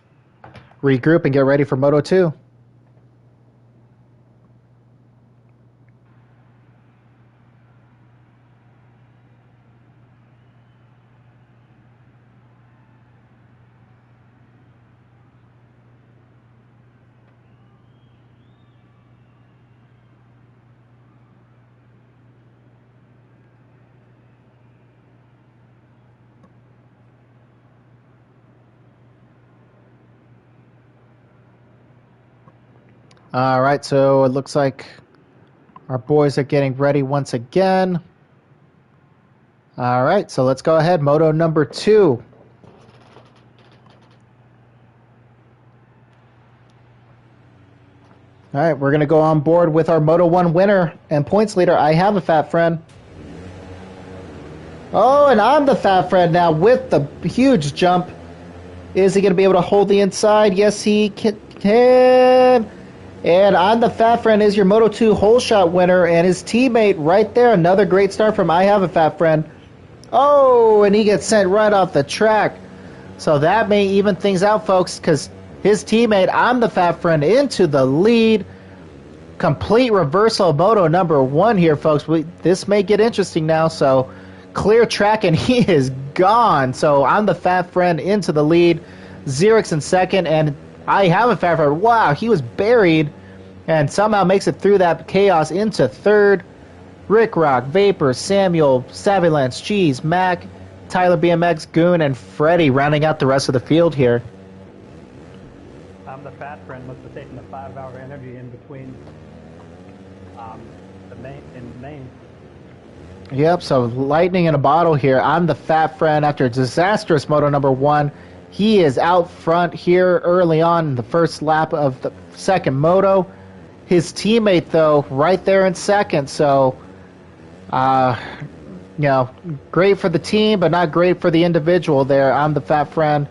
S2: regroup and get ready for Moto 2. All right, so it looks like our boys are getting ready once again. All right, so let's go ahead. Moto number 2. All right, we're going to go on board with our Moto 1 winner and points leader, I Have a Fat Friend. Oh, and I'm the Fat Friend now with the huge jump. Is he going to be able to hold the inside? Yes, he can. And I'm the Fat Friend is your Moto 2 hole shot winner, and his teammate right there. Another great start from I Have a Fat Friend. Oh, and he gets sent right off the track. So that may even things out, folks, because his teammate, I'm the Fat Friend, into the lead. Complete reversal of Moto number 1 here, folks. This may get interesting now, so clear track, and he is gone. So I'm the Fat Friend into the lead. Xerix in 2nd, and I have a Fat Friend. Wow, he was buried and somehow makes it through that chaos into third. Rick Rock, Vapor, Samuel, Savvy Lance, Cheese, Mac, Tyler BMX, Goon, and Freddy rounding out the rest of the field here.
S1: The Fat Friend must have taken the 5-hour energy in between the main.
S2: Yep, so lightning in a bottle here. I'm the Fat Friend after a disastrous moto number 1. He is out front here early on in the first lap of the second moto. His teammate, though, right there in second, so... great for the team, but not great for the individual there. I'm the Fat Friend.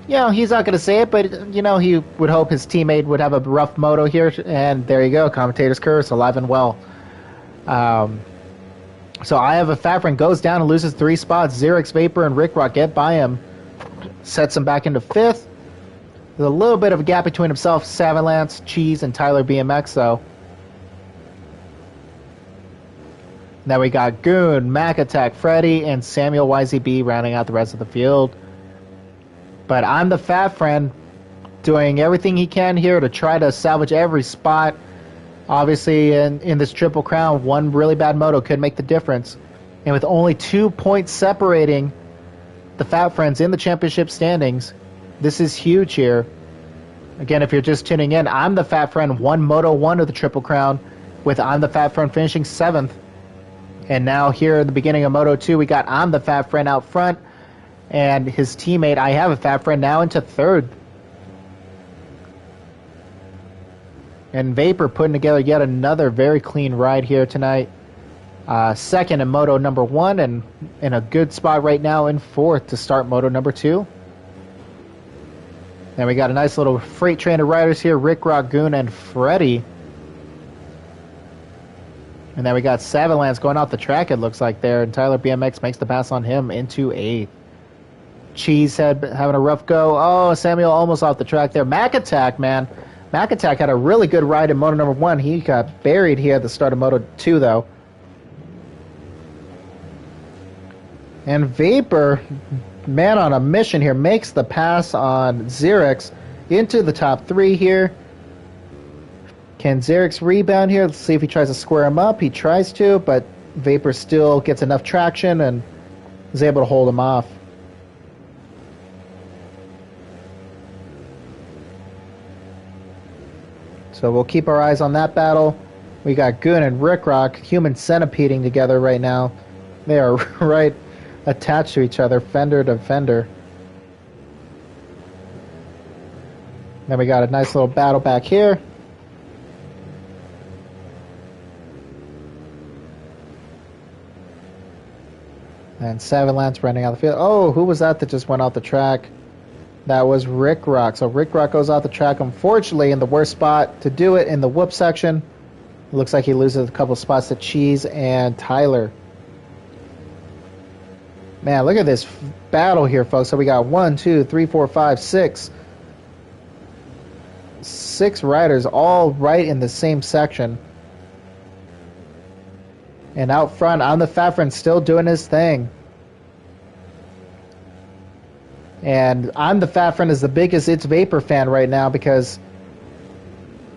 S2: He's not going to say it, but, he would hope his teammate would have a rough moto here. And there you go, commentator's curse, alive and well. So I have a Fat Friend, goes down and loses 3 spots. Xerix, Vapor, and Rick Rock get by him. Sets him back into 5th. There's a little bit of a gap between himself, Savalance, Cheese, and Tyler BMX, though. Now we got Goon, Mac Attack, Freddy, and Samuel YZB rounding out the rest of the field. But I'm the Fat Friend, doing everything he can here to try to salvage every spot. Obviously, in this Triple Crown, one really bad moto could make the difference. And with only 2 points separating the Fat Friends in the championship standings, this is huge here. Again, if you're just tuning in, I'm the Fat Friend, won Moto 1 of the Triple Crown, with I'm the Fat Friend finishing 7th. And now here at the beginning of Moto 2, we got I'm the Fat Friend out front, and his teammate, I have a Fat Friend, now into 3rd. And Vapor putting together yet another very clean ride here tonight. 2nd in Moto number 1, and in a good spot right now in 4th to start Moto number 2. Then we got a nice little freight train of riders here, Rick Rock, Goon, and Freddy. And then we got Savalance going off the track, it looks like there, and Tyler BMX makes the pass on him into 8th. Cheesehead having a rough go. Oh, Samuel almost off the track there. Mac Attack, man. Mac Attack had a really good ride in Moto number 1. He got buried here at the start of Moto 2, though. And Vapor, man on a mission here, makes the pass on Xerix into the top 3 here. Can Xerix rebound here? Let's see if he tries to square him up. He tries to, but Vapor still gets enough traction and is able to hold him off. So we'll keep our eyes on that battle. We got Goon and Rick Rock human centipeding together right now. They are right attached to each other, fender to fender. Then we got a nice little battle back here. And Savalance running out the field. Oh, who was that just went off the track? That was Rick Rock. So Rick Rock goes off the track, unfortunately, in the worst spot to do it in the whoop section. It looks like he loses a couple spots to Cheese and Tyler. Man, look at this battle here, folks. So we got 1, 2, 3, 4, 5, 6. 6 riders all right in the same section. And out front, I'm the Fat Friend still doing his thing. And I'm the Fat Friend is the biggest It's Vapor fan right now because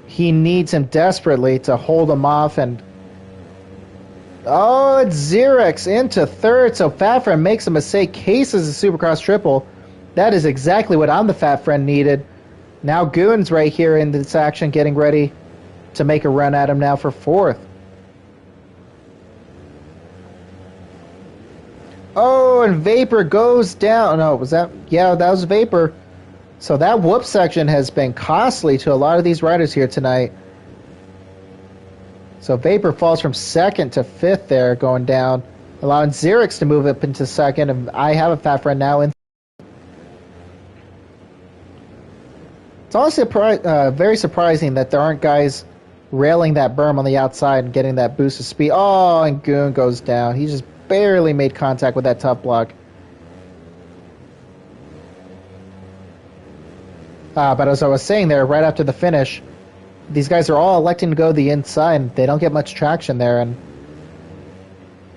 S2: he needs him desperately to hold him off. And oh, it's Xerix into 3rd. So Fat Friend makes a mistake, cases a Supercross triple. That is exactly what I'm the Fat Friend needed. Now Goon's right here in this action, getting ready to make a run at him now for 4th. Oh, and Vapor goes down. No, was that? Yeah, that was Vapor. So that whoop section has been costly to a lot of these riders here tonight. So Vapor falls from 2nd to 5th there, going down, allowing Xerix to move up into 2nd. And I have a Fat Friend now in. It's honestly very surprising that there aren't guys railing that berm on the outside and getting that boost of speed. Oh, and Goon goes down. He just barely made contact with that top block. But as I was saying there, right after the finish, these guys are all electing to go the inside. They don't get much traction there. And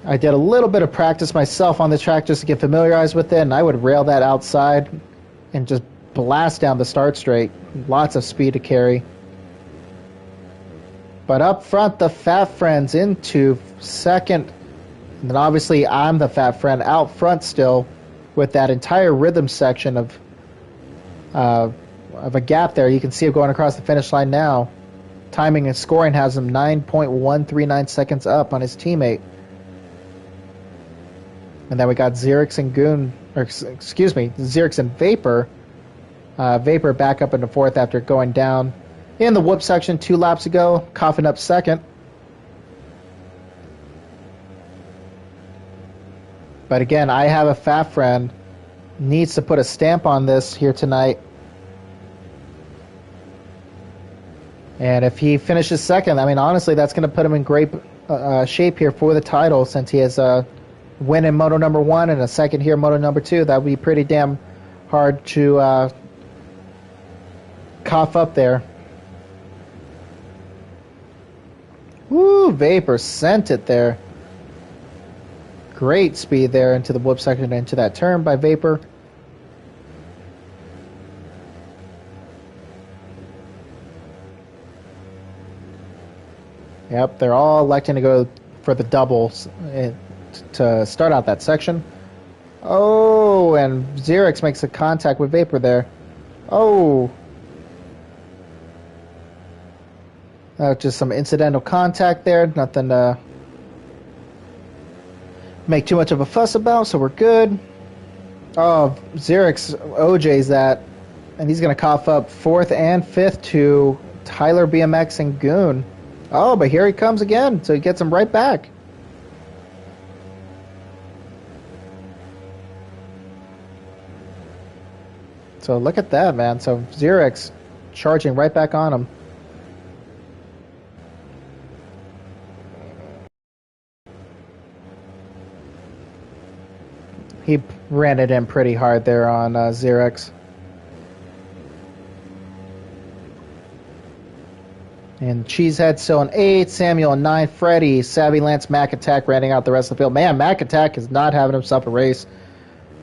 S2: I did a little bit of practice myself on the track just to get familiarized with it, and I would rail that outside and just blast down the start straight. Lots of speed to carry. But up front, the Fat Friends into second. And then obviously I'm the Fat Friend out front still with that entire rhythm section of a gap there. You can see it going across the finish line now. Timing and scoring has him 9.139 seconds up on his teammate. And then we got Xerix and Xerix and Vapor. Vapor back up into fourth after going down in the whoop section 2 laps ago, coughing up second. But again, I have a Fat Friend. Needs to put a stamp on this here tonight. And if he finishes second, I mean, honestly, that's going to put him in great shape here for the title, since he has a win in Moto number 1 and a second here in Moto number 2. That would be pretty damn hard to cough up there. Woo, Vapor sent it there. Great speed there into the whoop section and into that turn by Vapor. Yep, they're all electing to go for the doubles to start out that section. Oh, and Xerix makes a contact with Vapor there. Oh. Just some incidental contact there. Nothing to make too much of a fuss about, so we're good. Oh, Xerix OJ's that. And he's going to cough up 4th and 5th to Tyler BMX and Goon. Oh, but here he comes again, so he gets him right back. So look at that, man. So Xerix charging right back on him. He ran it in pretty hard there on Xerix. And Cheesehead still in 8th, Samuel in 9th, Freddie, Savvy Lance, Mac Attack running out the rest of the field. Man, Mac Attack is not having himself a race.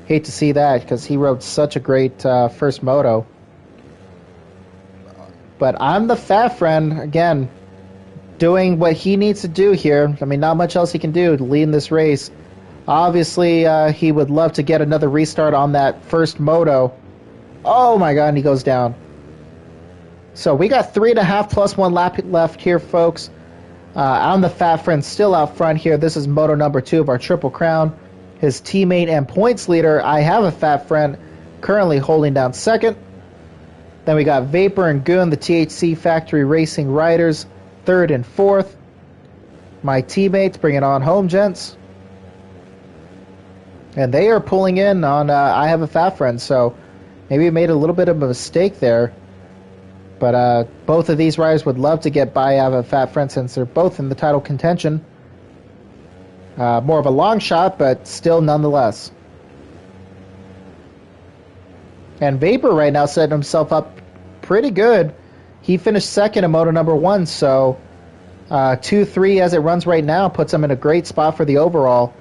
S2: Hate to see that, because he rode such a great first moto. But I'm the Fat Friend, again, doing what he needs to do here. I mean, not much else he can do to lead in this race. Obviously, he would love to get another restart on that first moto. Oh my god, and he goes down. So we got 3.5 plus 1 lap left here, folks. I'm the Fat Friend still out front here. This is moto number 2 of our Triple Crown. His teammate and points leader, I have a Fat Friend, currently holding down second. Then we got Vapor and Goon, the THC Factory Racing Riders, 3rd and 4th. My teammates, bring it on home, gents. And they are pulling in on I have a Fat Friend, so maybe we made a little bit of a mistake there. But both of these riders would love to get by I have a Fat Friend, since they're both in the title contention. More of a long shot, but still nonetheless. And Vapor right now setting himself up pretty good. He finished second in moto number 1, so 2-3 as it runs right now puts him in a great spot for the overall.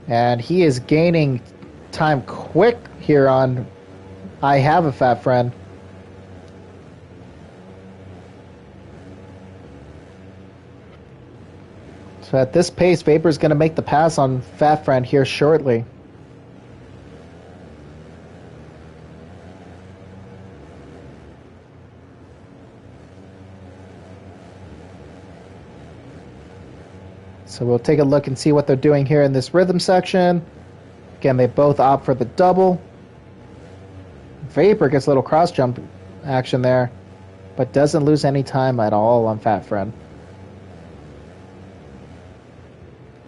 S2: And he is gaining time quick here on I have a Fat Friend. So at this pace, Vapor's going to make the pass on Fat Friend here shortly. So we'll take a look and see what they're doing here in this rhythm section. Again, they both opt for the double. Vapor gets a little cross jump action there, but doesn't lose any time at all on Fat Friend.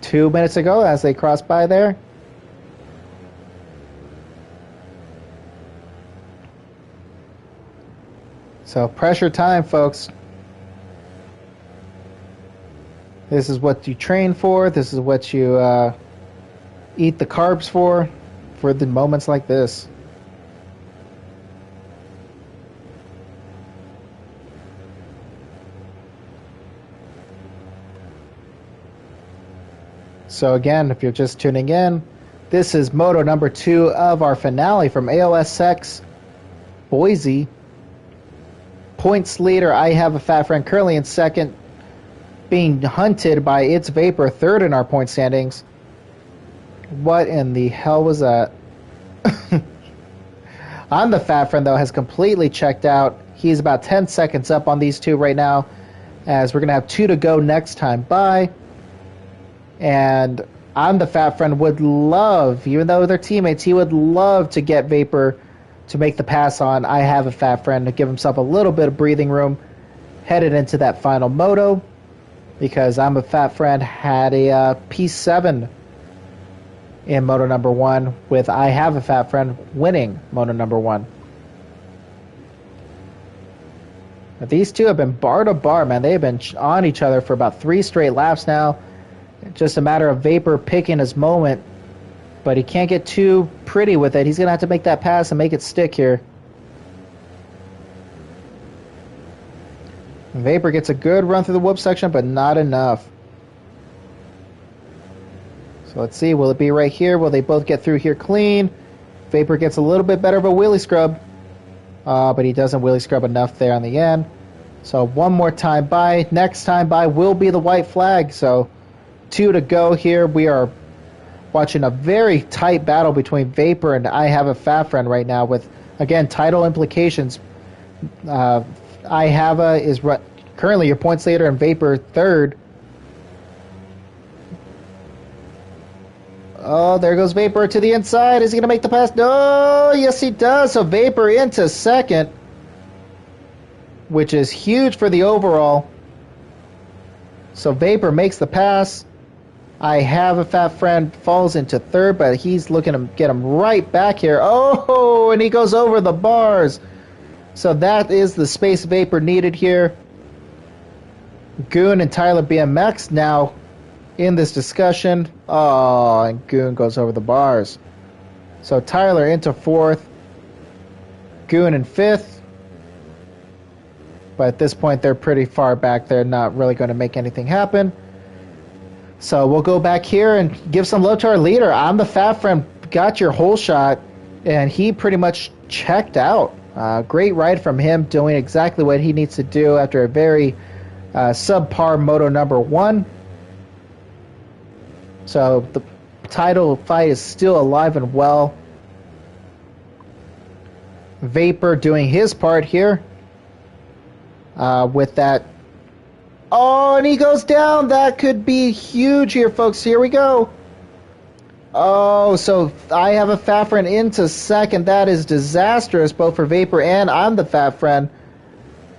S2: 2 minutes ago as they crossed by there. So pressure time, folks. This is what you train for. This is what you eat the carbs for the moments like this. So again, if you're just tuning in, this is moto number 2 of our finale from AOSX Boise. Points leader, I Have a Fat Friend, currently in second, being hunted by It's Vapor, third in our point standings. What in the hell was that? I'm the Fat Friend, though, has completely checked out. He's about 10 seconds up on these two right now, as we're going to have 2 to go next time by. And I'm the Fat Friend would love, even though they're teammates, he would love to get Vapor to make the pass on I Have a Fat Friend to give himself a little bit of breathing room headed into that final moto, because I'm a Fat Friend had a P7 in moto number 1, with I Have a Fat Friend winning moto number 1. But these two have been bar to bar, man. They have been on each other for about 3 straight laps now. Just a matter of Vapor picking his moment, but he can't get too pretty with it. He's going to have to make that pass and make it stick here. Vapor gets a good run through the whoop section, but not enough. So let's see, will it be right here? Will they both get through here clean? Vapor gets a little bit better of a wheelie scrub, but he doesn't wheelie scrub enough there on the end. So one more time by. Next time by will be the white flag. So 2 to go here. We are watching a very tight battle between Vapor and I Have a Fat Friend right now, with, again, title implications. I Have a is currently your points leader and Vapor third. Oh, there goes Vapor to the inside. Is he going to make the pass? No, yes he does. So Vapor into second, which is huge for the overall. So Vapor makes the pass. I Have a Fat Friend falls into third, but he's looking to get him right back here. Oh, and he goes over the bars. So that is the space Vapor needed here. Goon and Tyler BMX now in this discussion. Oh, and Goon goes over the bars. So Tyler into fourth. Goon in fifth. But at this point, they're pretty far back. They're not really going to make anything happen. So we'll go back here and give some love to our leader. I'm the Fat Friend, got your whole shot, and he pretty much checked out. Great ride from him, doing exactly what he needs to do after a very subpar moto number 1. So the title fight is still alive and well. Vapor doing his part here with that. Oh, and he goes down. That could be huge here, folks. Here we go. Oh, so I Have a Fat Friend into second. That is disastrous, both for Vapor and I'm the Fat Friend.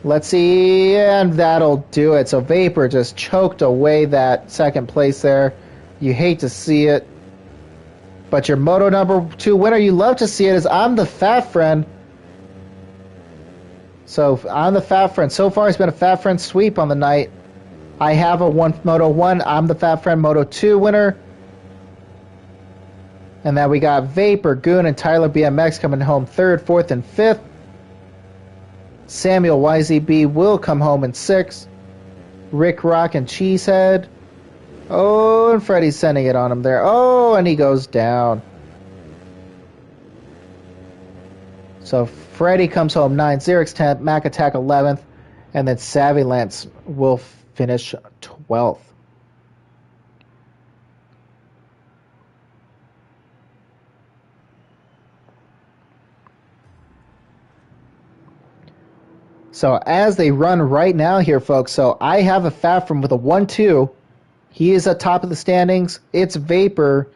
S2: Let's see, and that'll do it. So Vapor just choked away that second place there. You hate to see it. But your moto number 2 winner, you love to see it, is I'm the Fat Friend. So I'm the Fat Friend. So far, it's been a Fat Friend sweep on the night. I Have a moto 1. I'm the Fat Friend moto 2 winner. And then we got Vapor, Goon, and Tyler BMX coming home 3rd, 4th, and 5th. Samuel YZB will come home in 6th. Rick Rock and Cheesehead. Oh, and Freddie's sending it on him there. Oh, and he goes down. So Freddie comes home 9th, Xerix 10th, Mac Attack 11th, and then Savvy Lance will finish 12th. So as they run right now here, folks, so I Have a Fat Friend with a 1-2. He is at top of the standings. It's Vapor.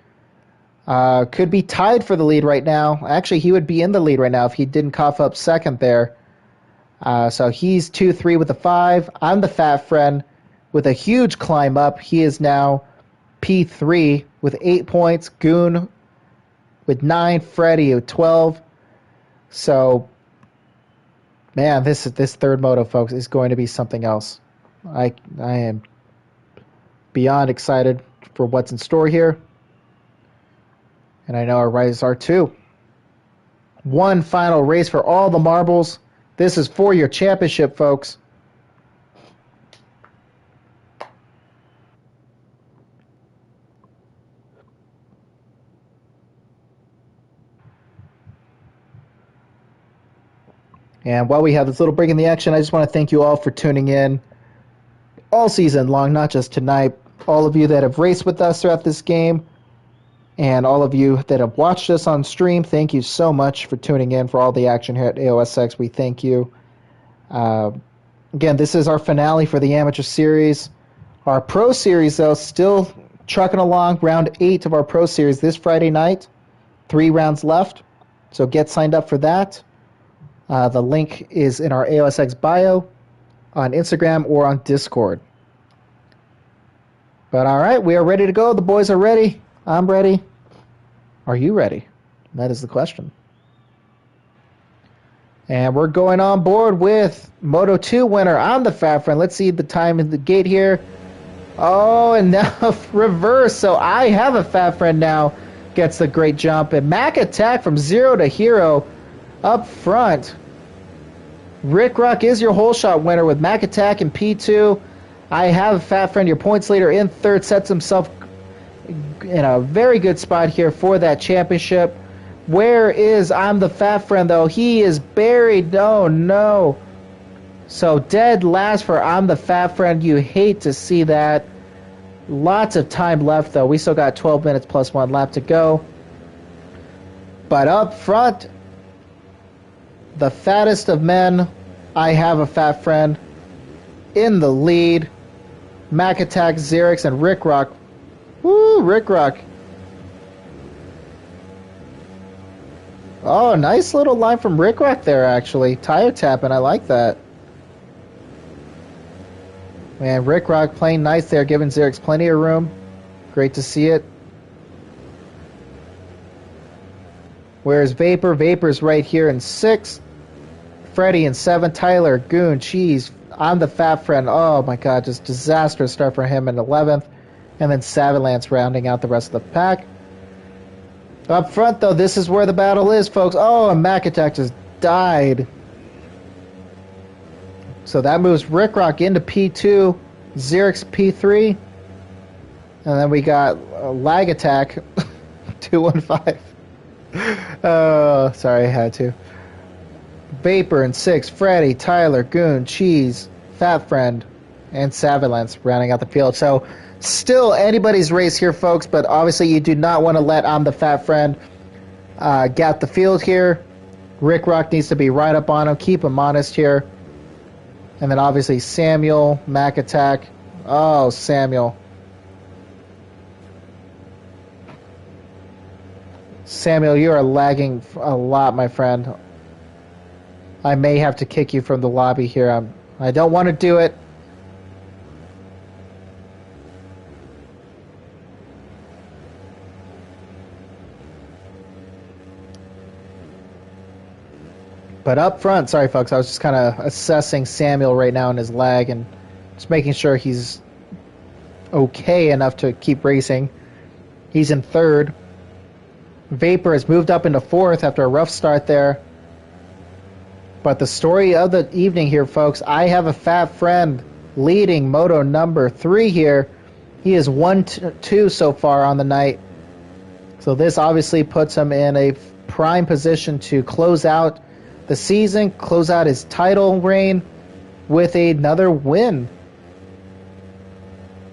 S2: Could be tied for the lead right now. Actually, he would be in the lead right now if he didn't cough up second there. So he's 2-3 with a 5. I'm the Fat Friend with a huge climb up. He is now P3 with 8 points. Goon with 9. Freddie with 12. So, man, this third moto, folks, is going to be something else. I am beyond excited for what's in store here. And I know our riders are too. One final race for all the marbles. This is for your championship, folks. And while we have this little break in the action, I just want to thank you all for tuning in all season long, not just tonight. All of you that have raced with us throughout this game, and all of you that have watched us on stream, thank you so much for tuning in for all the action here at AOSX. We thank you. Again, this is our finale for the Amateur Series. Our Pro Series, though, still trucking along. Round 8 of our Pro Series this Friday night. 3 rounds left, so get signed up for that. The link is in our AOSX bio on Instagram or on Discord. But all right, we are ready to go. The boys are ready. I'm ready. Are you ready? That is the question. And we're going on board with Moto 2 winner. I'm the Fat Friend. Let's see the time in the gate here. Oh, and now reverse. So I have a Fat Friend now. Gets the great jump. And Mac Attack from 0 to hero up front. Rick Rock is your whole shot winner with Mac Attack in P2. I have a Fat Friend, your points leader, in third. Sets himself in a very good spot here for that championship. Where is I'm the Fat Friend, though? He is buried. Oh, no. So dead last for I'm the Fat Friend. You hate to see that. Lots of time left, though. We still got 12 minutes plus 1 lap to go. But up front, the fattest of men, I have a Fat Friend in the lead. Mac Attack, Xerix, and Rick Rock. Woo, Rick Rock. Oh, nice little line from Rick Rock there, actually. Tire tapping, I like that. Man, Rick Rock playing nice there, giving Xerix plenty of room. Great to see it. Where's Vapor? Vapor's right here in 6th. Freddy in 7th. Tyler, Goon, Cheese. I'm the Fat Friend. Oh my god, just disastrous start for him in 11th. And then Savalance rounding out the rest of the pack. Up front, though, this is where the battle is, folks. Oh, and Mac Attack just died. So that moves Rick Rock into P2, Xerix P3, and then we got Lag Attack 215. Oh, sorry, I had to. Vapor in 6, Freddy, Tyler, Goon, Cheese, Fat Friend, and Savalance rounding out the field. So still anybody's race here, folks, but obviously you do not want to let I'm the Fat Friend get the field here. Rick Rock needs to be right up on him, keep him honest here. And then obviously Samuel, Mac Attack. Oh, Samuel. Samuel, you are lagging a lot, my friend. I may have to kick you from the lobby here. I don't want to do it. But up front, sorry folks, I was just kind of assessing Samuel right now in his lag and just making sure he's okay enough to keep racing. He's in 3rd. Vapor has moved up into 4th after a rough start there. But the story of the evening here, folks, I have a Fat Friend leading Moto number 3 here. He is 1-2 so far on the night. So this obviously puts him in a prime position to close out the season, close out his title reign with another win.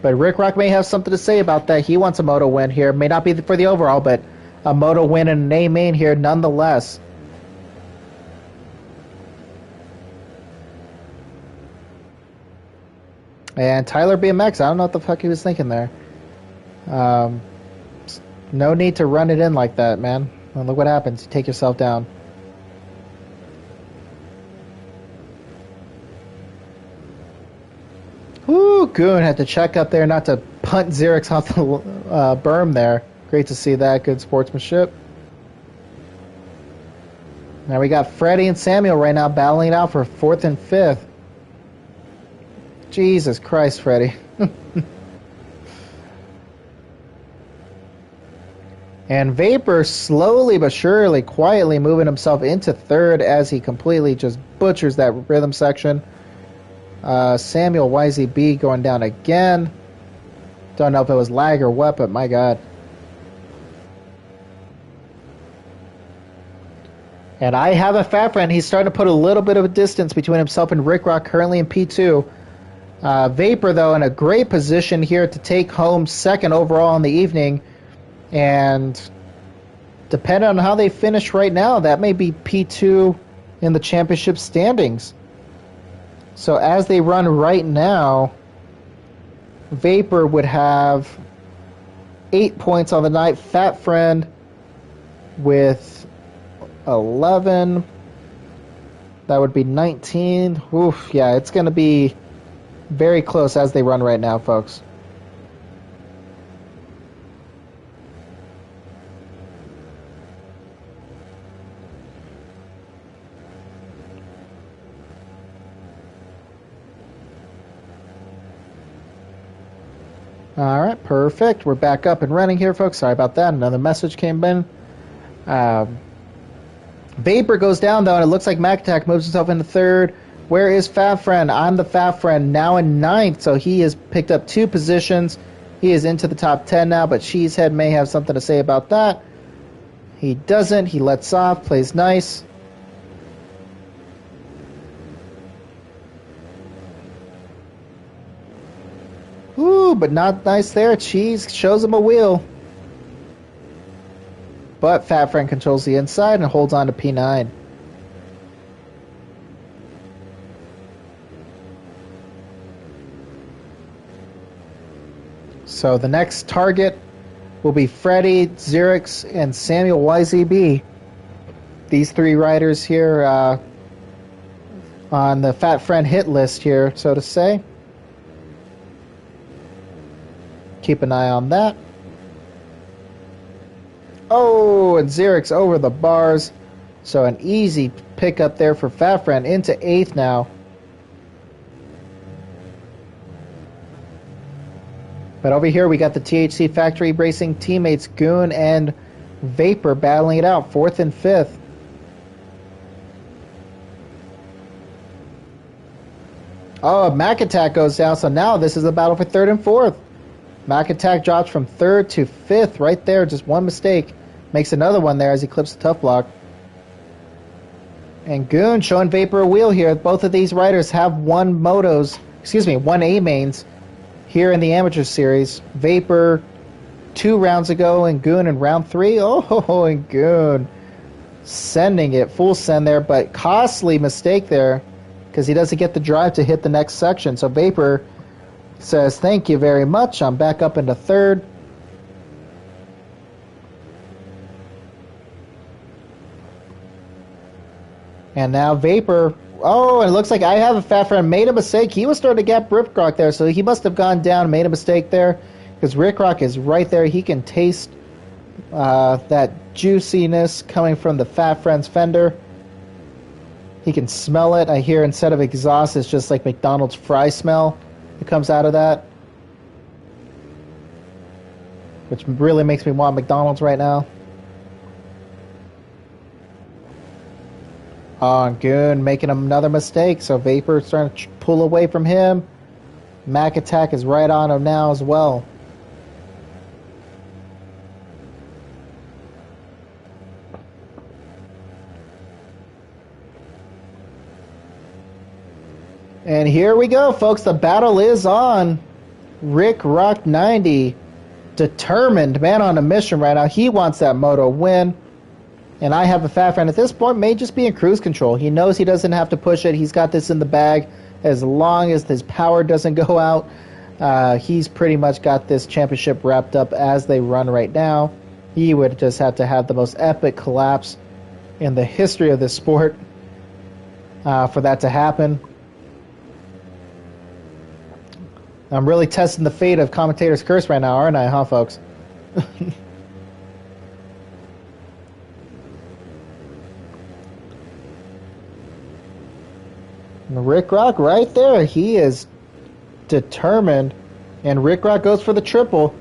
S2: But Rick Rock may have something to say about that. He wants a Moto win here. May not be for the overall, but a Moto win and an A main here nonetheless. And Tyler BMX, I don't know what the fuck he was thinking there. No need to run it in like that, man. Well, look what happens. You take yourself down. Woo, Goon had to check up there not to punt Xerix off the berm there. Great to see that. Good sportsmanship. Now we got Freddy and Samuel right now battling it out for 4th and 5th. Jesus Christ, Freddy. And Vapor slowly but surely, quietly moving himself into 3rd as he completely just butchers that rhythm section. Samuel YZB going down again. Don't know if it was lag or what, but my god. And I have a fat friend. He's starting to put a little bit of a distance between himself and Rick Rock, currently in P2. Vapor, though, in a great position here to take home second overall in the evening. And depending on how they finish right now, that may be P2 in the championship standings. So as they run right now, Vapor would have 8 points on the night. Fat Friend with 11. That would be 19. Oof, yeah, it's going to be very close as they run right now, folks. All right, perfect. We're back up and running here, folks. Sorry about that. Another message came in. Vapor goes down, though, and it looks like Mac Attack moves himself into third. Where is Fat Friend? I'm the Fat Friend, now in ninth, so he has picked up 2 positions. He is into the top 10 now, but Cheesehead may have something to say about that. He doesn't. He lets off, plays nice. Ooh, but not nice there. Cheese shows him a wheel. But Fat Friend controls the inside and holds on to P9. So the next target will be Freddy, Xerix, and Samuel YZB. These 3 riders here on the Fat Friend hit list here, so to say. Keep an eye on that. Oh, and Xerix over the bars. So an easy pickup there for Fat Friend into 8th now. But over here we got the THC Factory Racing teammates Goon and Vapor battling it out, 4th and 5th. Oh, Mac Attack goes down, so now this is a battle for 3rd and 4th. Mac Attack drops from 3rd to 5th right there, just one mistake. Makes another one there as he clips the tough block. And Goon showing Vapor a wheel here. Both of these riders have one A mains here in the Amateur Series. Vapor 2 rounds ago and Goon in round 3. Oh, and Goon sending it, full send there, but costly mistake there because he doesn't get the drive to hit the next section. So Vapor says, thank you very much. I'm back up into 3rd. And now Vapor, oh, and it looks like I have a Fat Friend made a mistake. He was starting to gap Rick Rock there, so he must have gone down and made a mistake there because Rick Rock is right there. He can taste that juiciness coming from the Fat Friend's fender. He can smell it. I hear instead of exhaust, it's just like McDonald's fry smell that comes out of that, which really makes me want McDonald's right now. Oh, Goon making another mistake, so Vapor starting to pull away from him. Mac Attack is right on him now as well. And here we go, folks. The battle is on. Rick Rock 90, determined, man on a mission right now. He wants that moto win. And I have a Fat Friend at this point, may just be in cruise control. He knows he doesn't have to push it. He's got this in the bag. As long as his power doesn't go out, he's pretty much got this championship wrapped up as they run right now. He would just have to have the most epic collapse in the history of this sport for that to happen. I'm really testing the fate of Commentator's Curse right now, aren't I, huh, folks? Rick Rock right there. He is determined. And Rick Rock goes for the triple.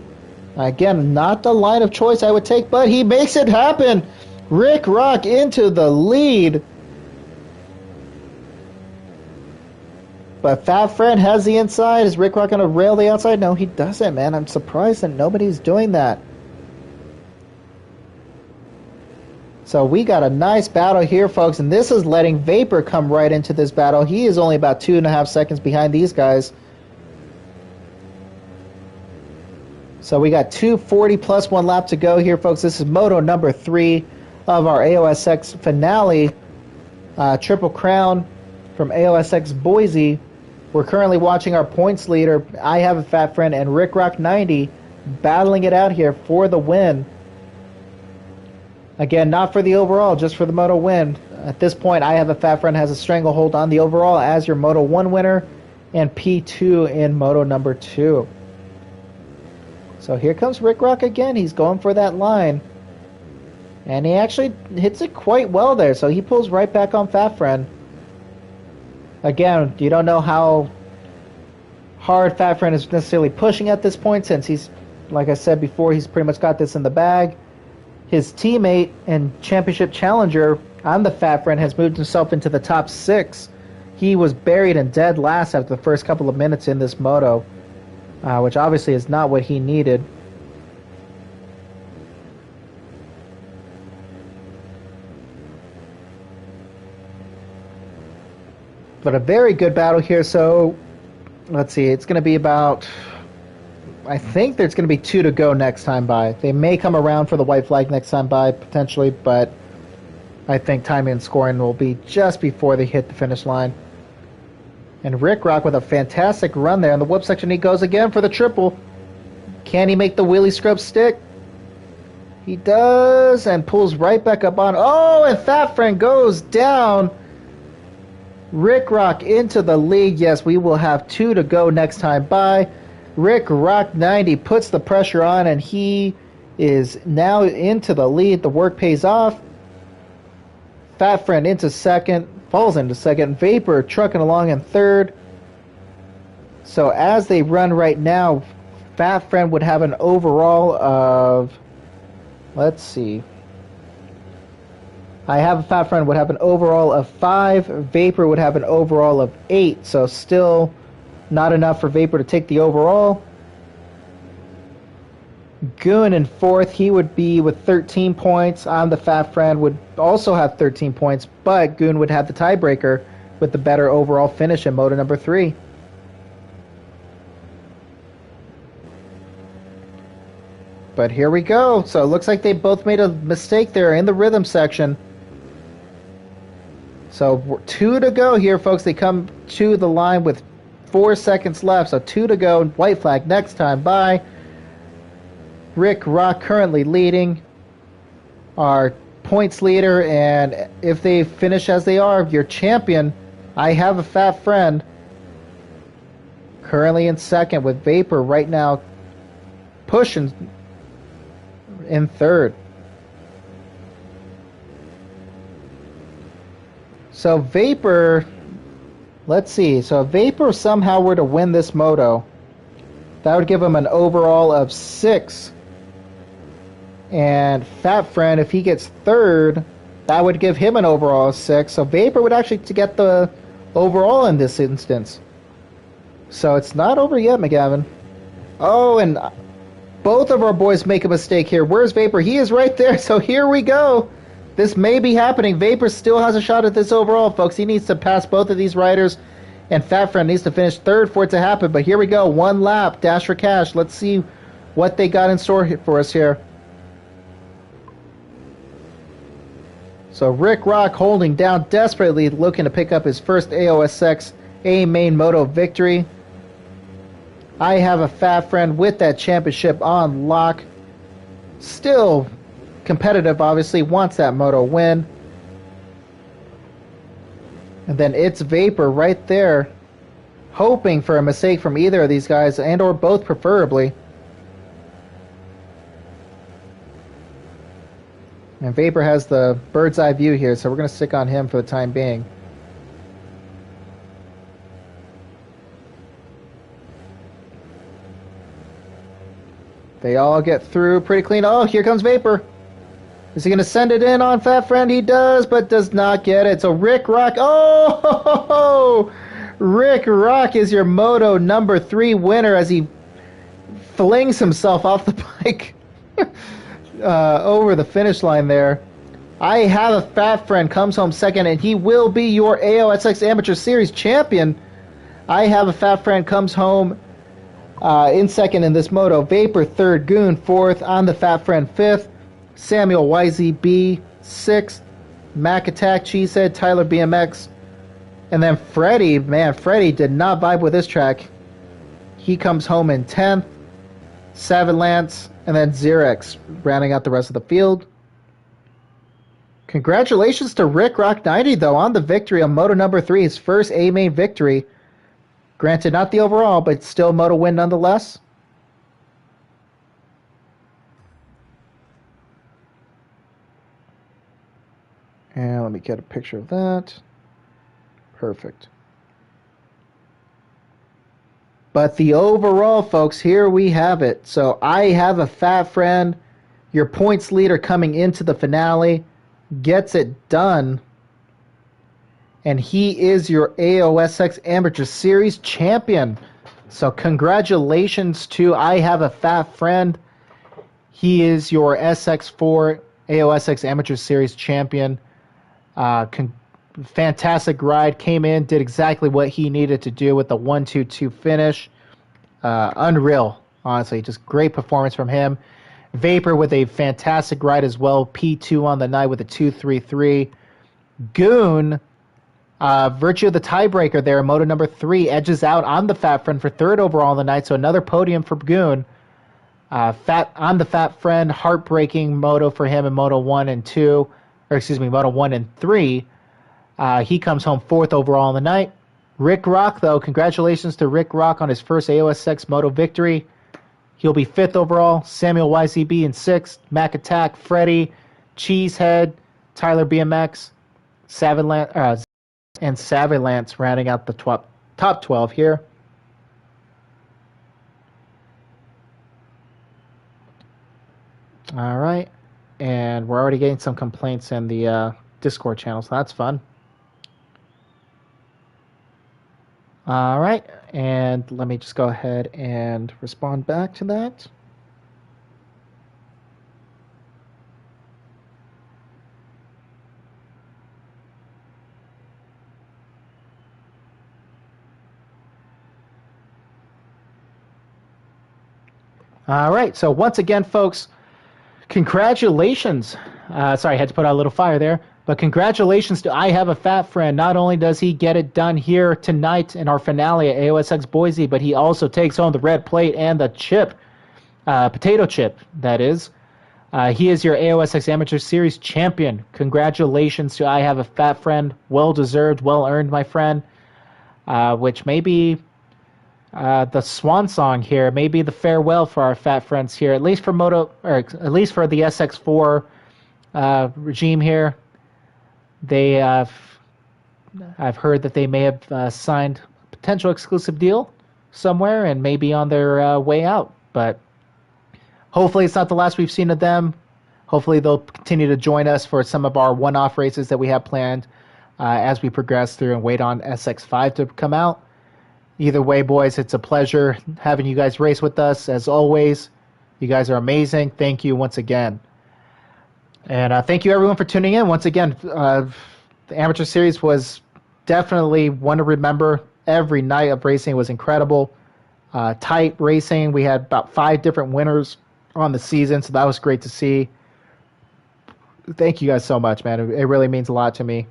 S2: Again, not the line of choice I would take, but he makes it happen. Rick Rock into the lead. But Fat Friend has the inside. Is Rick Rock going to rail the outside? No, he doesn't, man. I'm surprised that nobody's doing that. So we got a nice battle here, folks, and this is letting Vapor come right into this battle. He is only about 2.5 seconds behind these guys. So we got 2:40 plus 1 lap to go here, folks. This is moto number 3 of our AOSX finale, Triple Crown from AOSX Boise. We're currently watching our points leader, I Have a Fat Friend, and Rick Rock 90 battling it out here for the win. Again, not for the overall, just for the Moto win. At this point, I Have a Fat Friend has a stranglehold on the overall as your Moto 1 winner and P2 in Moto number 2. So here comes Rick Rock again. He's going for that line. And he actually hits it quite well there, so he pulls right back on Fat Friend. Again, you don't know how hard Fat Friend is necessarily pushing at this point, since he's, like I said before, he's pretty much got this in the bag. His teammate and championship challenger on the Fat Friend has moved himself into the top 6. He was buried and dead last after the first couple of minutes in this moto, which obviously is not what he needed. But a very good battle here. So let's see, it's going to be about, I think there's going to be 2 to go next time by. They may come around for the white flag next time by, potentially, but I think timing and scoring will be just before they hit the finish line. And Rick Rock with a fantastic run there. In the whoop section, he goes again for the triple. Can he make the wheelie scrub stick? He does, and pulls right back up on. Oh, and Fat Friend goes down. Rick Rock into the lead. Yes, we will have 2 to go next time by. Rick Rock 90 puts the pressure on, and he is now into the lead. The work pays off. Fat Friend into second, falls into second. Vapor trucking along in third. So as they run right now, Fat Friend would have an overall of, let's see, I Have a Fat Friend would have an overall of 5. Vapor would have an overall of 8. So still not enough for Vapor to take the overall. Goon in fourth, he would be with 13 points. I'm the Fat Friend would also have 13 points, but Goon would have the tiebreaker with the better overall finish in moto number 3. But here we go. So it looks like they both made a mistake there in the rhythm section. So 2 to go here, folks. They come to the line with 4 seconds left. So 2 to go. White flag next time by. Rick Rock currently leading, our points leader, and if they finish as they are, your champion, I Have a Fat Friend, currently in second, with Vapor right now pushing in third. So Vapor, let's see, so if Vapor somehow were to win this moto, that would give him an overall of 6. And Fat Friend, if he gets third, that would give him an overall of 6. So Vapor would actually get the overall in this instance. So it's not over yet, McGavin. Oh, and both of our boys make a mistake here. Where's Vapor? He is right there. So here we go. This may be happening. Vapor still has a shot at this overall, folks. He needs to pass both of these riders. And Fat Friend needs to finish third for it to happen. But here we go. 1 lap. Dash for cash. Let's see what they got in store for us here. So Rick Rock holding down desperately, looking to pick up his first AOSX A main moto victory. I Have a Fat Friend with that championship on lock. Still competitive, obviously, wants that moto win. And then it's Vapor right there, hoping for a mistake from either of these guys, and or both preferably. And Vapor has the bird's eye view here, so we're going to stick on him for the time being. They all get through pretty clean. Oh, here comes Vapor. Is he going to send it in on Fat Friend? He does, but does not get it. So Rick Rock. Oh! Rick Rock is your moto number 3 winner as he flings himself off the bike over the finish line there. I Have a Fat Friend comes home second, and he will be your AOSX Amateur Series champion. I Have a Fat Friend comes home in second in this moto. Vapor third, Goon fourth, On the Fat Friend fifth, Samuel YZB sixth, Mac Attack, Cheesehead, Tyler BMX, and then Freddie. Man, Freddie did not vibe with this track. He comes home in 10th, Savage, and then Xerex rounding out the rest of the field. Congratulations to Rick Rock 90 though on the victory on Moto number 3, his first A main victory. Granted, not the overall, but still Moto win nonetheless. And let me get a picture of that. Perfect. But the overall, folks, here we have it. So I Have a Fat Friend, your points leader coming into the finale, gets it done. And he is your AOSX Amateur Series champion. So congratulations to I Have a Fat Friend. He is your SX4 AOSX Amateur Series champion. Fantastic ride. Came in, did exactly what he needed to do with the 1-2-2 finish. Unreal, honestly. Just great performance from him. Vapor with a fantastic ride as well. P2 on the night with a 2-3-3. Goon, virtue of the tiebreaker there, Moto number 3, edges out on the Fat Friend for third overall on the night. So another podium for Goon. On the Fat Friend, heartbreaking moto for him in Moto 1 and 2. Or excuse me, Moto 1 and 3. He comes home fourth overall on the night. Rick Rock, though, congratulations to Rick Rock on his first AOSX Moto victory. He'll be fifth overall. Samuel YCB in sixth. Mac Attack, Freddie, Cheesehead, Tyler BMX, and Savage rounding out the top 12 here. All right. And we're already getting some complaints in the Discord channel, so that's fun. All right, and let me just go ahead and respond back to that. All right, so once again, folks, congratulations. Sorry, I had to put out a little fire there. But congratulations to I Have a Fat Friend. Not only does he get it done here tonight in our finale at AOSX Boise, but he also takes home the red plate and the chip, potato chip, that is. He is your AOSX Amateur Series champion. Congratulations to I Have a Fat Friend. Well-deserved, well-earned, my friend. Which may be the swan song here, maybe the farewell for our fat friends here, at least for at least for the SX4 regime here. I've heard that they may have signed a potential exclusive deal somewhere and may be on their way out. But hopefully it's not the last we've seen of them. Hopefully they'll continue to join us for some of our one-off races that we have planned as we progress through and wait on SX5 to come out. Either way, boys, it's a pleasure having you guys race with us. As always, you guys are amazing. Thank you once again. And thank you, everyone, for tuning in. Once again, the Amateur Series was definitely one to remember. Every night of racing was incredible. Tight racing. We had about 5 different winners on the season, so that was great to see. Thank you guys so much, man. It really means a lot to me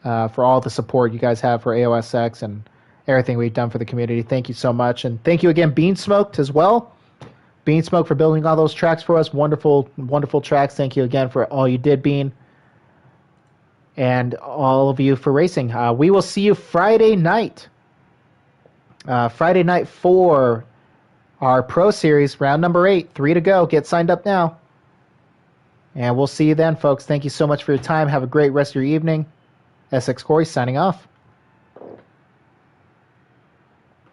S2: for all the support you guys have for AOSX and everything we've done for the community. Thank you so much. And thank you again, Beansmoked, as well. Beansmoke for building all those tracks for us. Wonderful, wonderful tracks. Thank you again for all you did, Bean. And all of you for racing. We will see you Friday night. Friday night for our Pro Series, round number 8. 3 to go. Get signed up now. And we'll see you then, folks. Thank you so much for your time. Have a great rest of your evening. SX Corey signing off.